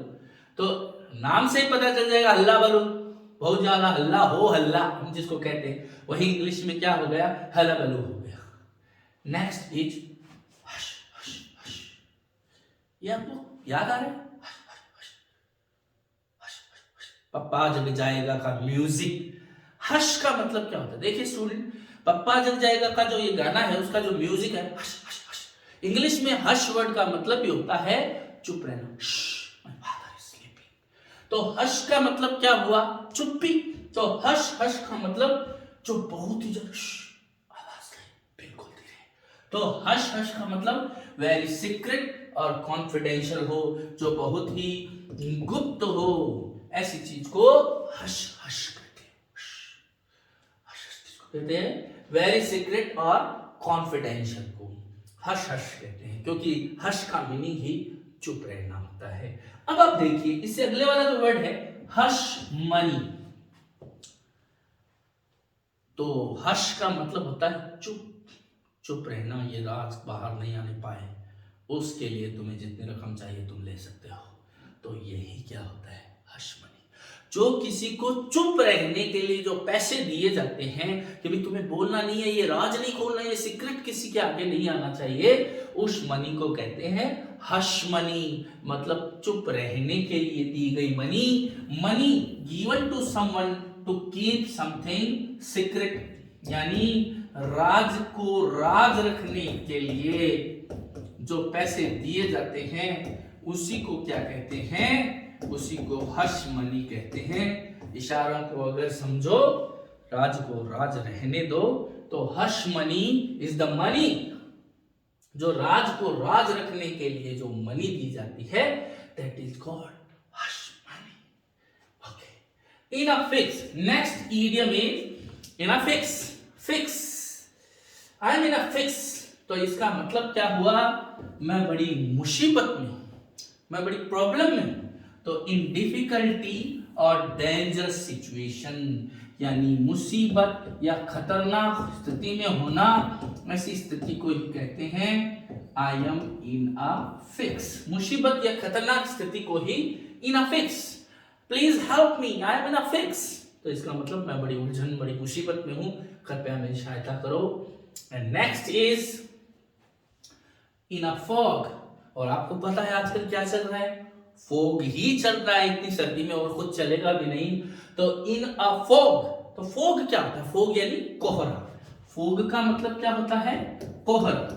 तो नाम से ही पता चल जाएगा हल्ला बलू, बहुत ज्यादा हल्ला हो, हल्ला हम जिसको कहते हैं वही इंग्लिश में क्या हो गया, हल्ला बलू हो गया। Next is hush hush hush, ये आपको याद आ रहा है, पप्पा जग जाएगा का म्यूजिक। हश का मतलब क्या होता है, देखिए स्टूडेंट, पप्पा जग जाएगा का जो ये गाना है उसका जो म्यूजिक है हश हश हश, इंग्लिश में हश वर्ड का मतलब भी होता है चुप रहना, तो हश का मतलब क्या हुआ, चुप्पी। तो हश हश का मतलब जो बहुत ही ज्यादा आवाज नहीं, बिल्कुल धीरे। तो हश हश का मतलब वेरी सीक्रेट और कॉन्फिडेंशियल हो, जो बहुत ही गुप्त हो, ऐसी चीज को हश हश कहते हैं। हश हश जिसको कहते हैं वेरी सीक्रेट और कॉन्फिडेंशियल को हश हश कहते हैं, क्योंकि हश का मीनिंग ही चुप रहना होता है। अब आप देखिए इससे अगले वाला जो वर्ड है हश मनी, तो हश का मतलब होता है चुप, चुप रहना, ये राज बाहर नहीं आने पाए, उसके लिए तुम्हें जितनी रकम चाहिए तुम ले सकते हो। तो यही क्या होता है हश मनी, जो किसी को चुप रहने के लिए जो पैसे दिए जाते हैं कि भाई तुम्हें बोलना नहीं है, ये राज नहीं खोलना है, ये सीक्रेट किसी के आगे नहीं आना चाहिए, उस मनी को कहते हैं हश मनी, मतलब चुप रहने के लिए दी गई money. Money given to someone to keep something secret, यानी राज को राज रखने के लिए जो पैसे दिए जाते हैं उसी को क्या कहते हैं, उसी को हश मनी कहते हैं। इशारों को अगर समझो, राज को राज रहने दो, तो hush money is the money, जो राज को राज रखने के लिए जो मनी दी जाती है, that is called hush money. Okay, in a fix, next idiom is in a fix. Fix, I am in a fix, तो इसका मतलब क्या हुआ, मैं बड़ी मुसीबत में हूं, मैं बड़ी प्रॉब्लम में हूं। तो इन डिफिकल्टी और डेंजरस सिचुएशन, यानी मुसीबत या खतरनाक स्थिति में होना, ऐसी स्थिति को ही कहते हैं आई एम इन अ फिक्स। मुसीबत या खतरनाक स्थिति को ही in a fix, please help me, I am in a fix. तो इसका मतलब मैं बड़ी उलझन, बड़ी मुसीबत में हूं, कृपया मेरी सहायता करो। And next is in a fog, और आपको पता है आजकल क्या चल रहा है, फॉग ही चल रहा है इतनी सर्दी में, और कुछ चलेगा भी नहीं। तो इन अ फॉग, तो फॉग क्या होता है, फॉग यानी कोहरा, फॉग का मतलब क्या होता है, कोहरा।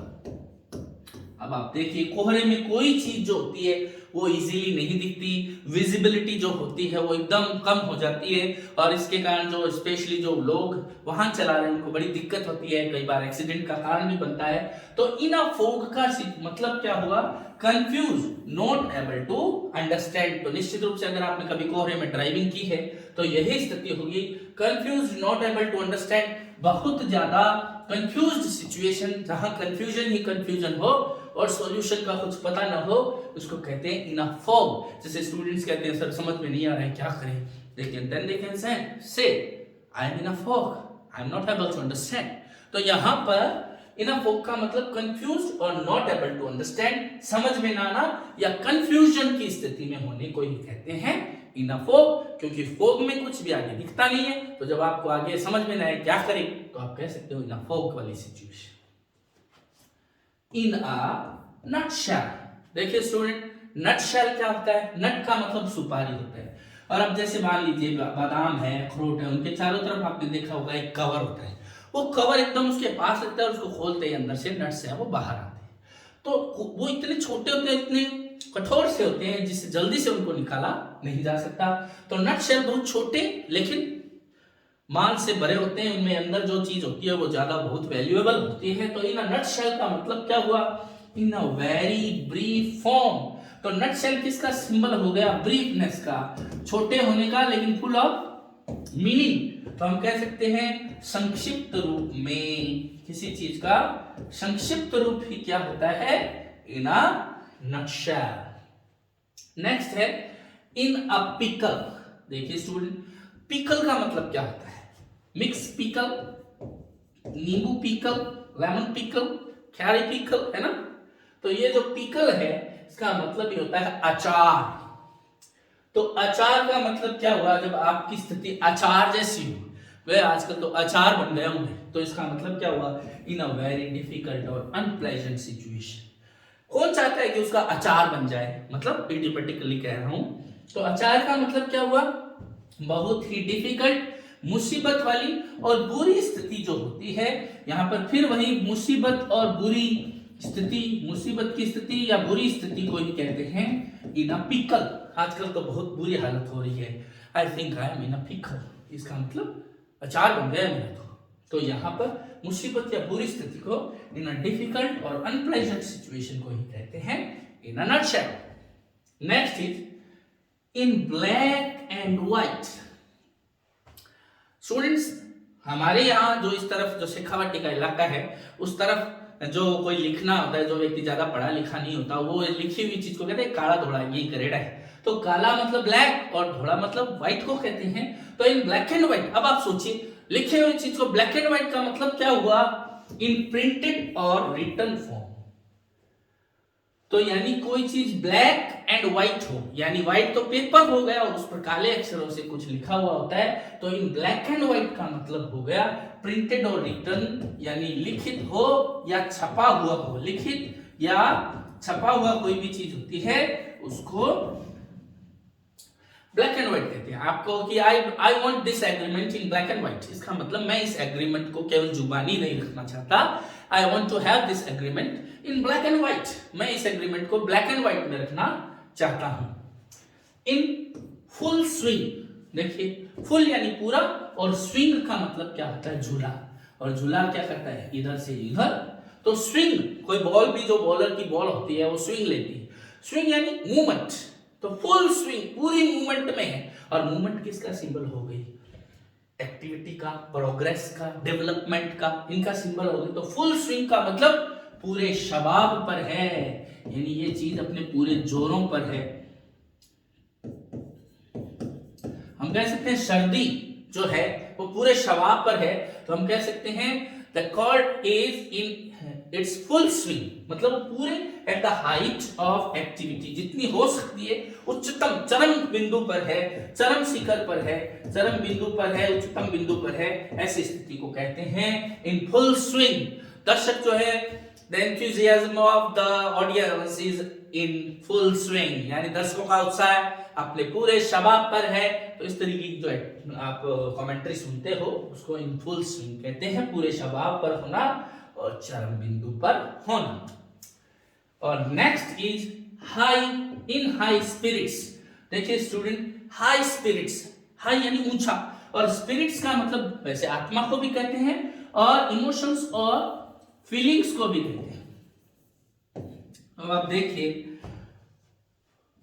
अब आप देखिए कोहरे में कोई चीज जो होती है वो इजीली नहीं दिखती, विजिबिलिटी जो होती है वो एकदम कम हो जाती है, और इसके कारण जो स्पेशली जो लोग वाहन चला रहे हैं उनको बड़ी दिक्कत होती है, कई बार एक्सीडेंट का कारण भी बनता है। तो इन अ फॉग का मतलब क्या हुआ, confuse, not able to understand. तो निश्चित रूप से अगर आपने कभी कोहरे में ड्राइविंग की है तो यही स्थिति होगी, confuse, not able to understand, बहुत ज्यादा कंफ्यूज्ड सिचुएशन, जहां कंफ्यूजन ही कंफ्यूजन हो और सॉल्यूशन का कुछ पता ना हो, उसको कहते हैं इन अ फॉग। जैसे स्टूडेंट्स कहते हैं सर समझ में नहीं आ रहा है क्या करें, लेकिन then they can say I am in a fog, I am not able to understand. तो यहाँ पर इन अ फॉग का मतलब कंफ्यूज्ड और नॉट एबल टू अंडरस्टैंड, समझ में ना आना या कंफ्यूजन की स्थिति में होने को ही कहते हैं इन अ फॉग। क्योंकि फॉग में कुछ भी आगे दिखता नहीं है, तो जब आपको आगे समझ में ना आए क्या करें, तो आप कह सकते हो इन अ फॉग वाली सिचुएशन। इन अ नटशेल, देखिए स्टूडेंट, नटशेल क्या होता है? नट का मतलब सुपारी होता है। और अब जैसे मान लीजिए बादाम है, अखरोट है, उनके चारों तरफ आपने देखा होगा एक कवर होता है, वो कवर एकदम उसके पास लगता है और उसको खोलते ही अंदर से नट्स है वो बाहर आते हैं। तो वो इतने छोटे होते हैं, इतने कठोर से होते हैं, जिससे जल्दी से उनको निकाला नहीं जा सकता। तो नट शेल बहुत छोटे लेकिन माल से भरे होते हैं, उनमें अंदर जो चीज होती है वो ज्यादा बहुत वैल्यूएबल होती है। तो इन नट शेल का मतलब क्या हुआ? इन अ वेरी ब्रीफ फॉर्म। तो नट शेल किसका सिंबल हो गया? ब्रीफनेस का, छोटे होने का, लेकिन फुल ऑफ मीनिंग। तो हम कह सकते हैं संक्षिप्त रूप में, किसी चीज का संक्षिप्त रूप ही क्या होता है? इन अ नटशेल। नेक्स्ट है इन अ पिकल। देखिए स्टूडेंट, पिकल का मतलब क्या होता है? मिक्स पिकल, नींबू pickle, lemon pickle, carry pickle, है ना? तो ये जो पिकल है इसका मतलब ये होता है अचार। तो अचार का मतलब क्या हुआ? जब आपकी स्थिति अचार जैसी हो, वह आजकल तो अचार बन गया हूं, तो इसका मतलब क्या हुआ? इन अ वेरी डिफिकल्ट और अनप्लेजेंट सिचुएशन। कौन चाहता है कि उसका अचार बन जाए? मतलब इडियोपैथिकली कह रहा हूं। तो अचार का मतलब क्या हुआ? बहुत ही डिफिकल्ट, मुसीबत वाली और बुरी स्थिति जो होती है। यहां पर फिर वही मुसीबत और बुरी स्थिति, मुसीबत की स्थिति या बुरी स्थिति को ही कहते हैं इन अ पिकल। आजकल तो बहुत बुरी हालत हो रही है, I think I am in a pickle, इसका मतलब अचार बन गया मेरा। तो यहाँ पर मुसीबत या बुरी स्थिति को इन अ डिफिकल्ट और अनप्लेजेंट सिचुएशन को ही कहते हैं in a nutshell. Next is in black and white. Students, हमारे यहाँ जो इस तरफ जो शेखावाटी का इलाका है, उस तरफ जो कोई लिखना होता है, जो व्यक्ति ज्यादा पढ़ा लिखा नहीं होता, वो लिखी हुई चीज को कहते हैं काला धोड़ा, ये ग्रेड है। तो काला मतलब ब्लैक और धोड़ा मतलब व्हाइट को कहते हैं। तो इन ब्लैक एंड व्हाइट, अब आप सोचिए लिखे हुए चीज को ब्लैक एंड व्हाइट का मतलब क्या हुआ? इन प्रिंटेड और रिटन फॉर्म। तो यानी कोई चीज ब्लैक एंड व्हाइट हो, यानी व्हाइट तो पेपर हो गया और उस पर काले अक्षरों से कुछ लिखा हुआ होता है। तो इन ब्लैक एंड व्हाइट का मतलब हो गया प्रिंटेड और रिटन, यानी लिखित हो या छपा हुआ हो। लिखित या छपा हुआ कोई भी चीज होती है उसको ब्लैक एंड व्हाइट कहते हैं। आपको कि I want this agreement in black and white, इसका मतलब मैं इस एग्रीमेंट को केवल जुबानी नहीं रखना चाहता। I want to have this agreement in black and white, मैं इस एग्रीमेंट को ब्लैक एंड व्हाइट में रखना चाहता हूं। इन फुल स्विंग, देखिए फुल यानी पूरा और स्विंग का मतलब क्या होता है? झूला। और झूला क्या करता है? इधर से इधर। तो स्विंग, कोई बॉल भी जो बॉलर की बॉल होती है वो स्विंग लेती है। स्विंग यानी मूवमेंट, तो फुल स्विंग पूरी मूवमेंट में है। और मूवमेंट किसका सिंबल हो गई? एक्टिविटी का, प्रोग्रेस का, डेवलपमेंट का, इनका सिंबल हो गई। तो फुल स्विंग का मतलब पूरे शबाब पर है, यानी ये चीज अपने पूरे जोरों पर है। हम कह सकते हैं सर्दी जो है वो पूरे शबाब पर है, तो हम कह सकते हैं the cord is in its full swing, मतलब पूरे at the height of activity, जितनी हो सकती है उच्चतम चरम बिंदु पर है, चरम शिखर पर है, चरम बिंदु पर है, उच्चतम बिंदु पर है, ऐसी स्थिति को कहते हैं इन फुल स्विंग। दर्शक जो है the enthusiasm of the audience is in full swing, यानी दर्शकों का उत्साह अपने पूरे शबाब पर है। तो इस तरीके की जो है आप कमेंट्री सुनते हो उसको इन फुल स्विंग कहते हैं, पूरे शबाब पर होना और चरम बिंदु पर होना। और next is high, in high spirits. देखिए स्टूडेंट, हाई स्पिरिट्स, हाई यानी ऊंचा, और स्पिरिट्स का मतलब वैसे आत्मा को भी कहते हैं और इमोशंस और फीलिंग्स को भी कहते हैं। अब आप देखिए,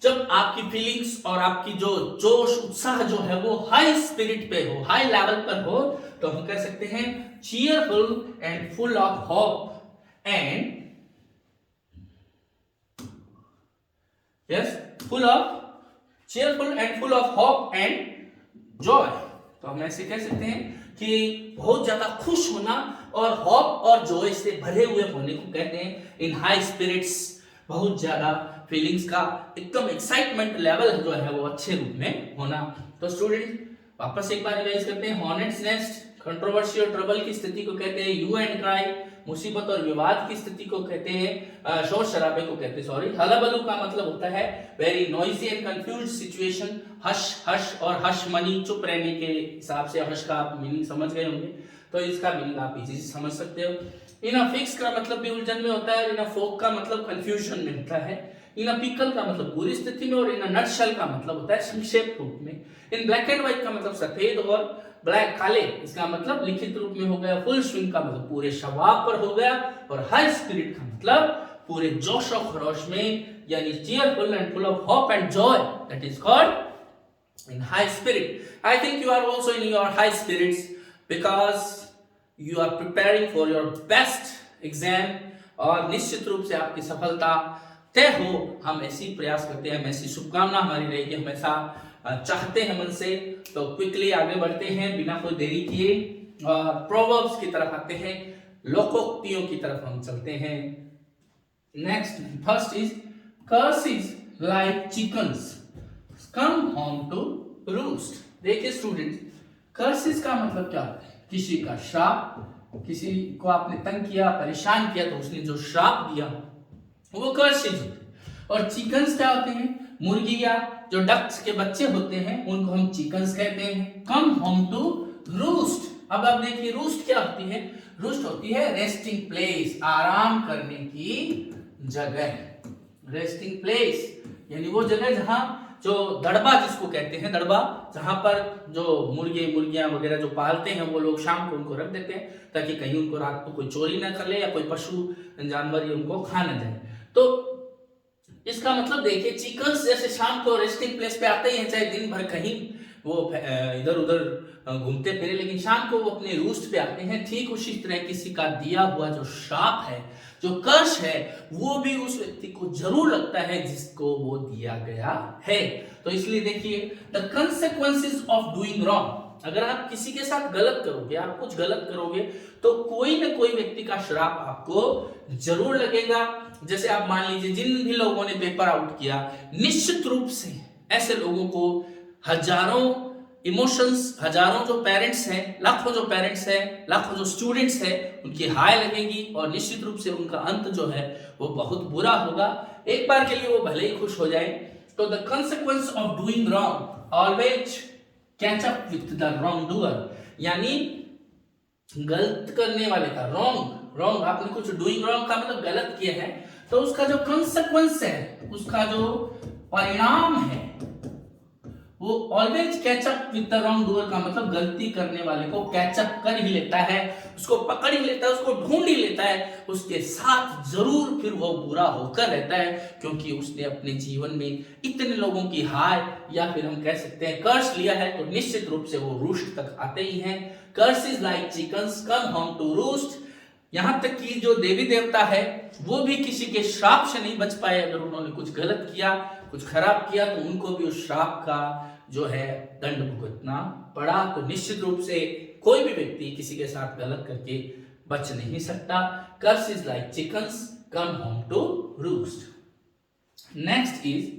जब आपकी फीलिंग्स और आपकी जो जोश उत्साह जो है वो हाई स्पिरिट पे हो, हाई लेवल पर हो, तो हम कह सकते हैं cheerful and full of hope and yes, cheerful and full of hope and joy। तो हम ऐसे कह सकते हैं कि बहुत ज्यादा खुश होना और होप और जॉय से भरे हुए होने को कहते हैं इन हाई स्पिरिट्स, बहुत ज्यादा फीलिंग्स का एकदम एक्साइटमेंट लेवल जो है वो अच्छे रूप में होना। तो स्टूडेंट वापस एक बार रिवाइज करते हैं। हॉर्नेट्स नेस्ट कंट्रोवर्सी और ट्रबल की स्थिति को कहते हैं यू एंड क्राई, मुसीबत और विवाद की स्थिति को कहते हैं शोर शराबे को कहते हैं सॉरी। हलाबलू का मतलब होता है very noisy and confused situation. Hush hush और हश मनी चुप रहने के हिसाब से हश का आप मीनिंग समझ गए होंगे, तो इसका मीनिंग आप इजी से समझ सकते हो। इन अ फिक्स का मतलब भी उलझन में होता है, इन अ फोक का मतलब कंफ्यूजन में होता है, इन अ पिकल का मतलब पूरी स्थिति में, और इन अ नटशेल का मतलब होता है संक्षेप रूप में। इन ब्लैक एंड व्हाइट का मतलब सफेद और ब्लैक काले, इसका मतलब लिखित रूप में हो गया। फुल स्विंग का मतलब पूरे शवाब पर हो गया, और हाई स्पिरिट का मतलब पूरे जोश और खरोश में, यानी cheerful and full of hope and joy, that is called in high spirit. I think you are also in your high spirits because you are preparing for your best exam, और निश्चित रूप से आपकी सफलता तय हो, हम ऐसी प्रयास करते हैं, ऐसी शुभकामना हमारी रहेगी, हमेशा चाहते हैं मन से। तो क्विकली आगे बढ़ते हैं बिना कोई देरी किए, प्रोवर्ब्स की तरफ आते हैं, लोकोक्तियों की तरफ हम चलते हैं। Next first is curses like chickens come home to roost. देखिए स्टूडेंट, कर्सेस का मतलब क्या होता है? किसी का श्राप, किसी को आपने तंग किया, परेशान किया, तो उसने जो श्राप दिया वो कर्सेस होते हैं। और चिकन्स क्या होते हैं? मुर्गियां, जो डक्स के बच्चे होते हैं उनको हम चिकन्स कहते हैं। Come home to roost. अब आप देखिए रूस्ट क्या होती है? रूस्ट होती है रेस्टिंग प्लेस, आराम करने की जगह। रेस्टिंग प्लेस यानी वो जगह जहां जो दड़बा जिसको कहते हैं, दड़बा जहां पर जो मुर्गियां वगैरह जो पालते हैं वो लोग शाम को उनको रख देते हैं ताकि कहीं उनको रात को कोई चोरी ना कर ले या कोई पशु जानवर ये उनको खा ना जाए। तो इसका मतलब देखिए चिकन्स जैसे शाम को रेस्टिंग प्लेस पे आते ही हैं, चाहे दिन भर कहीं वो इधर उधर घूमते फिरे, लेकिन शाम को वो अपने रूस्ट पे आते हैं। ठीक उसी तरह किसी का दिया हुआ जो श्राप है, जो कर्ष है, वो भी उस व्यक्ति को जरूर लगता है जिसको वो दिया गया है। तो इसलिए देखिए the consequences of doing wrong, अगर आप किसी के साथ गलत करोगे, आप कुछ गलत करोगे, तो कोई ना कोई व्यक्ति का श्राप आपको जरूर लगेगा। जैसे आप मान लीजिए जिन भी लोगों ने पेपर आउट किया, निश्चित रूप से ऐसे लोगों को हजारों इमोशंस, हजारों जो पेरेंट्स हैं, लाखों जो पेरेंट्स हैं, लाखों जो स्टूडेंट्स हैं, उनकी हाय लगेगी और निश्चित रूप से उनका अंत जो है वो बहुत बुरा होगा। एक बार के लिए वो भले ही खुश हो जाए। तो the consequence of doing wrong always catch up with the wrong doer, यानी गलत करने वाले का रॉन्ग आपने कुछ डूइंग रॉन्ग का मतलब गलत किया है, तो उसका जो कंसेक्वेंस है, उसका जो परिणाम है, वो always catch up with the wrong doer का मतलब गलती करने वाले को कैचअप कर ही लेता है, उसको पकड़ ही लेता है, उसको ढूंढ ही लेता है, उसके साथ जरूर फिर वो बुरा होकर रहता है, क्योंकि उसने अपने जीवन में इतने लोगों की हाय या फिर हम कह सकते हैं कर्स लिया है, तो निश्चित रूप से वो रूस्ट तक आते ही हैं। Curses like chickens come home to roost. यहां तक कि जो देवी देवता है वो भी किसी के श्राप से नहीं बच पाए। अगर उन्होंने कुछ गलत किया, कुछ खराब किया, तो उनको भी उस श्राप का जो है दंड भुगतना पड़ा। तो निश्चित रूप से कोई भी व्यक्ति किसी के साथ गलत करके बच नहीं सकता। Curse is like chickens come home to roost. Next is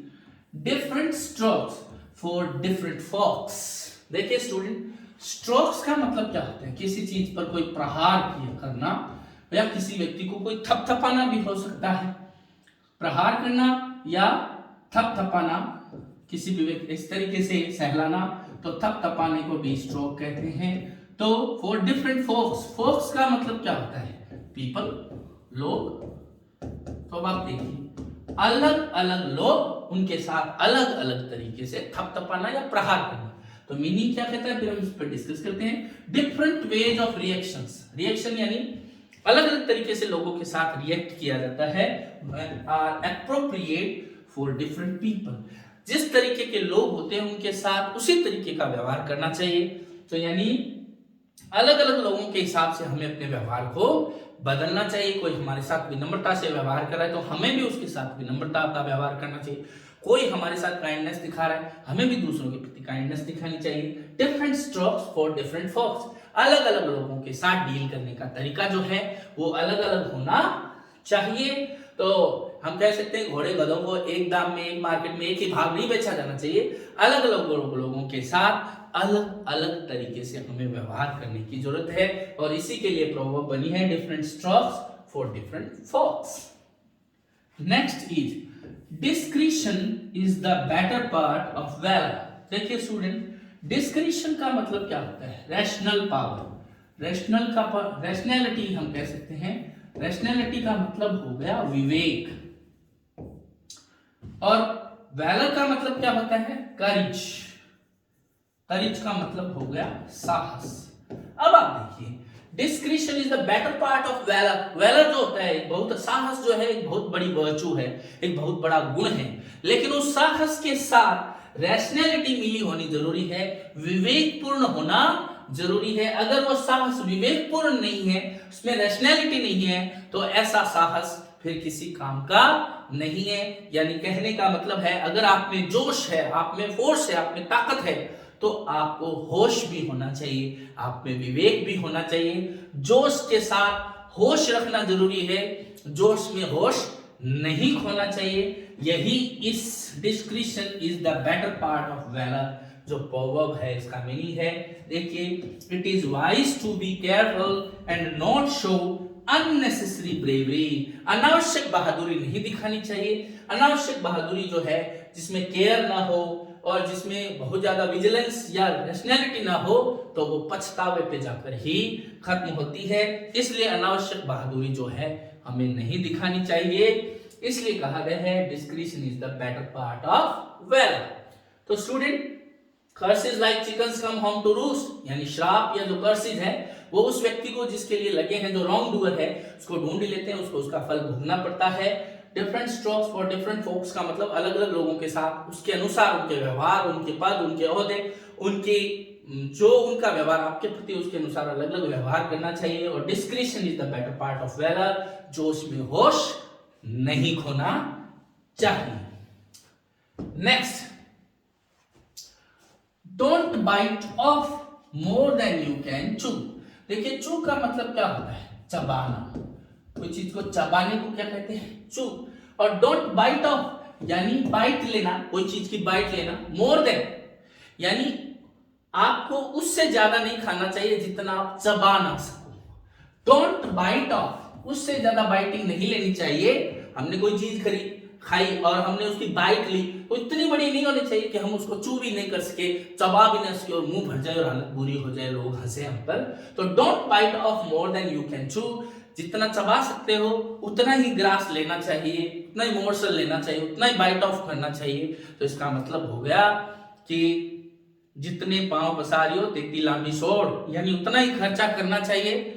different strokes for different folks. देखिए स्टूडेंट, स्ट्रोक्स का मतलब क्या होता है? किसी चीज पर कोई प्रहार करना या किसी व्यक्ति को कोई थपथपाना भी हो सकता है। प्रहार करना या थपथपाना, किसी भी व्यक्ति इस तरीके से सहलाना, तो थपथपाने को भी स्ट्रोक कहते हैं। तो फॉर डिफरेंट फोक्स का मतलब क्या होता है? पीपल, लोग। तो अब आप देखिए अलग अलग लोग, उनके साथ अलग अलग तरीके से थपथपाना या प्रहार करना। तो मीनिंग क्या कहता है फिर हम इस पर डिस्कस करते हैं। Different ways of reactions, reaction यानी अलग अलग तरीके से लोगों के साथ रिएक्ट किया जाता है। Are appropriate for different people, जिस तरीके के लोग होते हैं उनके साथ उसी तरीके का व्यवहार करना चाहिए। तो यानी अलग अलग लोगों के हिसाब से हमें अपने व्यवहार को बदलना चाहिए। कोई हमारे साथ विनम्रता से व्यवहार कर रहा है तो हमें भी उसके साथ विनम्रता का व्यवहार करना चाहिए। कोई हमारे साथ काइंडनेस दिखा रहा है, हमें भी दूसरों के प्रति काइंडनेस दिखानी चाहिए। Different strokes for different folks, अलग अलग लोगों के साथ डील करने का तरीका जो है वो अलग अलग होना चाहिए। तो हम कह सकते हैं घोड़े गधों को एक दाम में, एक मार्केट में एक ही भाव नहीं बेचा जाना चाहिए। अलग अलग लोगों के साथ अलग अलग तरीके से हमें व्यवहार करने की जरूरत है, और इसी के लिए प्रोवर्ब बनी है different strokes for different folks. Next is discretion is the better part of valour. देखिए स्टूडेंट, डिस्क्रिशन का मतलब क्या होता है? Rational power. रैशनैलिटी हम कह सकते हैं। रैशनैलिटी का मतलब हो गया विवेक, और वैलर का मतलब क्या होता है? करेज। करेज का मतलब हो गया साहस। अब आप देखिए, discretion is the better part of valour. Valour जो होता है एक बहुत, साहस जो है एक बहुत बड़ी वर्चू है, एक बहुत बड़ा गुण है, लेकिन उस साहस के साथ रैशनैलिटी मिली होनी जरूरी है, विवेकपूर्ण होना जरूरी है। अगर वो साहस विवेकपूर्ण नहीं है, उसमें रैशनैलिटी नहीं है, तो ऐसा साहस फिर किसी काम का नहीं है। यानी कहने का मतलब है, अगर आप में जोश है, आप में फोर्स है, आप में ताकत है, तो आपको होश भी होना चाहिए, आप में विवेक भी होना चाहिए। जोश के साथ होश रखना जरूरी है, जोश में होश नहीं खोना चाहिए। यही इस discretion is the better part of valour जो प्रोवर्ब है इसका मीनिंग है। देखिए, it is wise to be careful and not show unnecessary bravery. अनावश्यक बहादुरी नहीं दिखानी चाहिए। अनावश्यक बहादुरी जो है जिसमें केयर ना हो और जिसमें बहुत ज्यादा विजिलेंस या रैशनैलिटी ना हो, तो वो पछतावे पे जाकर ही खत्म होती है। इसलिए अनावश्यक बहादुरी जो है हमें नहीं दिखानी चाहिए। इसलिए कहा गया है discretion is the better part of valour. तो student, curses like chickens come home to roost, यानी श्राप या जो कर्सेस है वो उस व्यक्ति को जिसके लिए लगे हैं, जो रॉन्ग डूअर है, उसको ढूंढ लेते हैं, उसको उसका फल भोगना पड़ता है। Different strokes for different folks का मतलब अलग अलग लोगों के साथ उसके अनुसार उनके व्यवहार, उनके पद, उनके ओहदे, उनकी जो उनका व्यवहार आपके प्रति, उसके अनुसार अलग अलग व्यवहार करना चाहिए। और discretion is the better part of valour, जोश में होश नहीं खोना चाहिए। Next, don't bite off more than you can chew. देखिए, चू का मतलब क्या होता है? चबाना। कोई चीज को चबाने को क्या कहते हैं? चू। और डोंट बाइट ऑफ यानी बाइट लेना, कोई चीज की बाइट लेना। मोर देन यानी आपको उससे ज्यादा नहीं खाना चाहिए जितना आप चबा ना सको। डोंट बाइट ऑफ, उससे ज्यादा बाइटिंग नहीं लेनी चाहिए। हमने कोई चीज खाई और हमने उसकी बाइट ली तो इतनी बड़ी नहीं होनी चाहिए कि हम उसको चू भी नहीं कर सके, चबा भी ना सके और मुंह भर जाए और हालत बुरी हो जाए, लोग हंसे हम पर। तो don't bite off more than you can chew, जितना चबा सकते हो उतना ही ग्रास लेना चाहिए, उतना ही मोर्सल लेना चाहिए, उतना ही बाइट ऑफ करना चाहिए। तो इसका मतलब हो गया कि जितने पांव पसारियो तेती लांबी सोड़, यानी उतना ही खर्चा करना चाहिए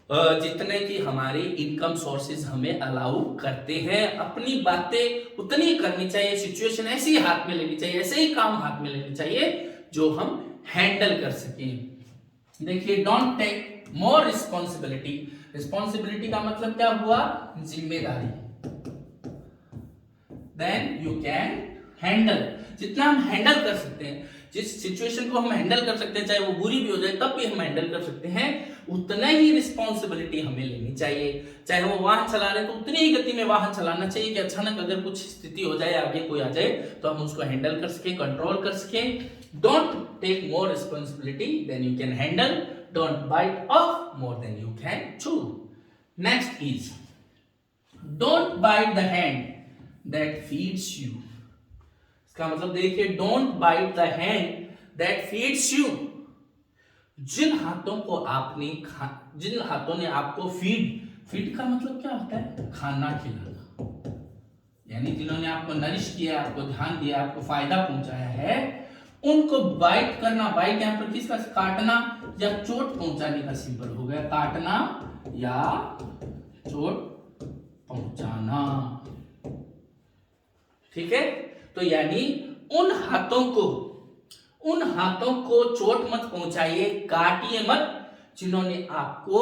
जितने की हमारी इनकम सोर्सेज हमें अलाउ करते हैं। अपनी बातें उतनी ही करनी चाहिए, सिचुएशन ऐसी हाथ में लेनी चाहिए, ऐसे ही काम हाथ में लेने चाहिए जो हम हैंडल कर सकें। देखिए, don't take more responsibility. Responsibility का मतलब क्या हुआ? जिम्मेदारी। देन यू कैन हैंडल, जितना हम हैंडल कर सकते हैं, जिस सिचुएशन को हम हैंडल कर सकते हैं, चाहे वो बुरी भी हो जाए तब भी हम हैंडल कर सकते हैं, उतना ही रिस्पॉन्सिबिलिटी हमें लेनी चाहिए। चाहे वो वाहन चला रहे तो उतनी ही गति में वाहन चलाना चाहिए कि अचानक अगर कुछ स्थिति हो जाए, आगे कोई आ जाए, तो हम उसको हैंडल कर सके, कंट्रोल कर सके। Don't take more responsibility than you can handle, don't bite off more than you can chew. Next is don't bite the hand that feeds you. इसका मतलब देखिए, don't bite the hand that feeds you. जिन हाथों ने आपको feed का मतलब क्या होता है? खाना खिलाना, यानी जिन्होंने आपको नरिश किया, आपको ध्यान दिया, आपको फायदा पहुंचाया है, उनको बाइट करना। बाइट यहां पर किसका? काटना या चोट पहुंचाने का सिंबल हो गया, काटना या चोट पहुंचाना। ठीक है, तो यानी उन हाथों को चोट मत पहुंचाइए, काटिए मत, जिन्होंने आपको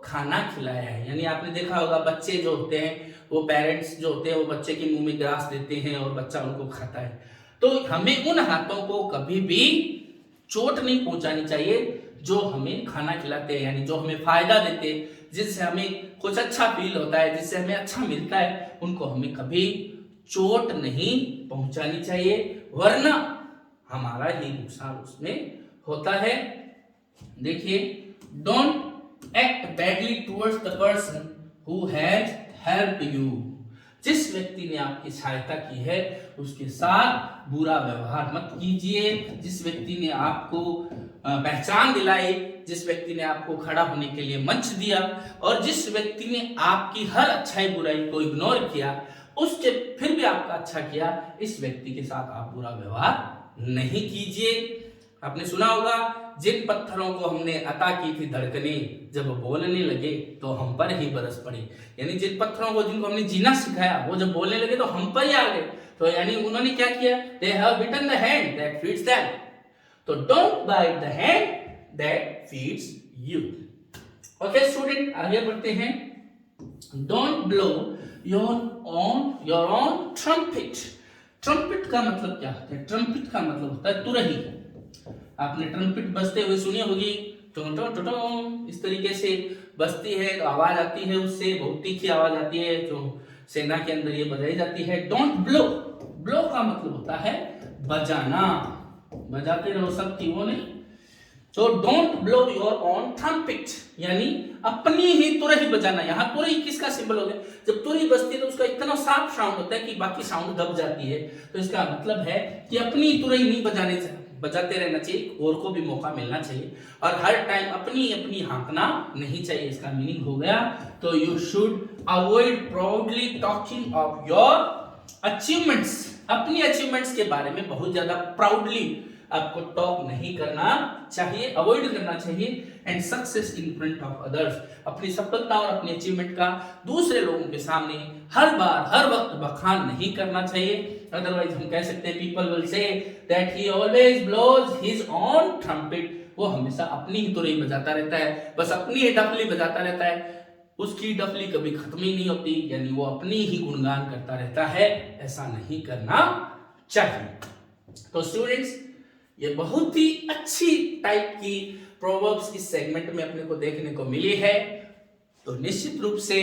खाना खिलाया है। यानी आपने देखा होगा बच्चे जो होते हैं, वो पेरेंट्स जो होते हैं वो बच्चे के मुंह में ग्रास देते हैं और बच्चा उनको खाता है। तो हमें उन हाथों को कभी भी चोट नहीं पहुंचानी चाहिए जो हमें खाना खिलाते हैं, यानी जो हमें फायदा देते हैं, जिससे हमें कुछ अच्छा फील होता है, जिससे हमें अच्छा मिलता है, उनको हमें कभी चोट नहीं पहुंचानी चाहिए, वरना हमारा ही नुकसान उसमें होता है। देखिए, don't act badly towards the person who has helped you. जिस व्यक्ति ने आपकी सहायता की है उसके साथ बुरा व्यवहार मत कीजिए। जिस व्यक्ति ने आपको पहचान दिलाई, जिस व्यक्ति ने आपको खड़ा होने के लिए मंच दिया, और जिस व्यक्ति ने आपकी हर अच्छाई बुराई को इग्नोर किया, उसके फिर भी आपका अच्छा किया, इस व्यक्ति के साथ आप बुरा व्यवहार नहीं कीजिए। आपने सुना होगा, जिन पत्थरों को हमने अता की थी धड़कनें, जब बोलने लगे तो हम पर ही बरस पड़ी। यानी जिन पत्थरों को, जिनको हमने जीना सिखाया, वो जब बोलने लगे तो हम पर ही आ गए। तो यानी उन्होंने क्या किया? They have bitten the hand that feeds them. तो don't bite the hand that feeds you. Okay student, आगे बढ़ते हैं। Don't blow your own trumpet. Trumpet का मतलब क्या होता है? ट्रम्पेट का मतलब होता है तुरही। आपने ट्रम्पेट बजते हुए सुनी होगी, टों टों टों टों, इस तरीके से बजती है तो आवाज आती है, उससे बहुत तीखी आवाज आती है, जो सेना के अंदर ये बजाई जाती है। डोंट ब्लो, ब्लो का मतलब होता है बजाना, बजाते रहो सब की, वो नहीं। तो don't blow your on trumpet, यानी अपनी ही तुरही बजाना। यहाँ तुरही किसका सिंबल हो गया? जब तुरही बजती है तो उसका इतना साफ साउंड होता है कि बाकी साउंड दब जाती है। तो इसका मतलब है कि अपनी तुरही नहीं बजाने से, बजाते रहना चाहिए, और को भी मौका मिलना चाहिए, और हर टाइम अपनी अपनी हाँकना नहीं चाहिए। इसका मीनिंग हो गया। तो you should avoid proudly talking of your achievements. अपनी अचीवमेंट्स के बारे में बहुत ज्यादा प्राउडली आपको टॉक नहीं करना चाहिए, अवॉइड करना चाहिए। And success in front of others, अपनी सफलता और अपनी अचीवमेंट का दूसरे लोगों के सामने हर बार हर वक्त बखान नहीं करना चाहिए। अदरवाइज हम कह सकते हैं, people will say that he always blows his own trumpet. वो हमेशा अपनी ही तुरही बजाता रहता है, बस अपनी ही डफली बजाता रहता है, उसकी डफली कभी खत्म ही नहीं होती, यानी वो अपनी ही गुणगान करता रहता है। ऐसा नहीं करना चाहिए। तो स्टूडेंट्स, ये बहुत ही अच्छी टाइप की प्रोवर्ब्स इस सेगमेंट में अपने को देखने को मिली है। तो निश्चित रूप से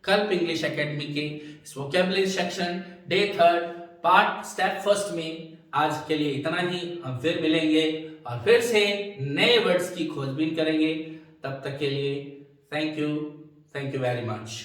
कल्प इंग्लिश एकेडमी के इस vocabulary section day 3 part step 1 में आज के लिए इतना ही। हम फिर मिलेंगे और फिर से नए वर्ड्स की खोजबीन करेंगे। तब तक के लिए थैंक यू वेरी मच।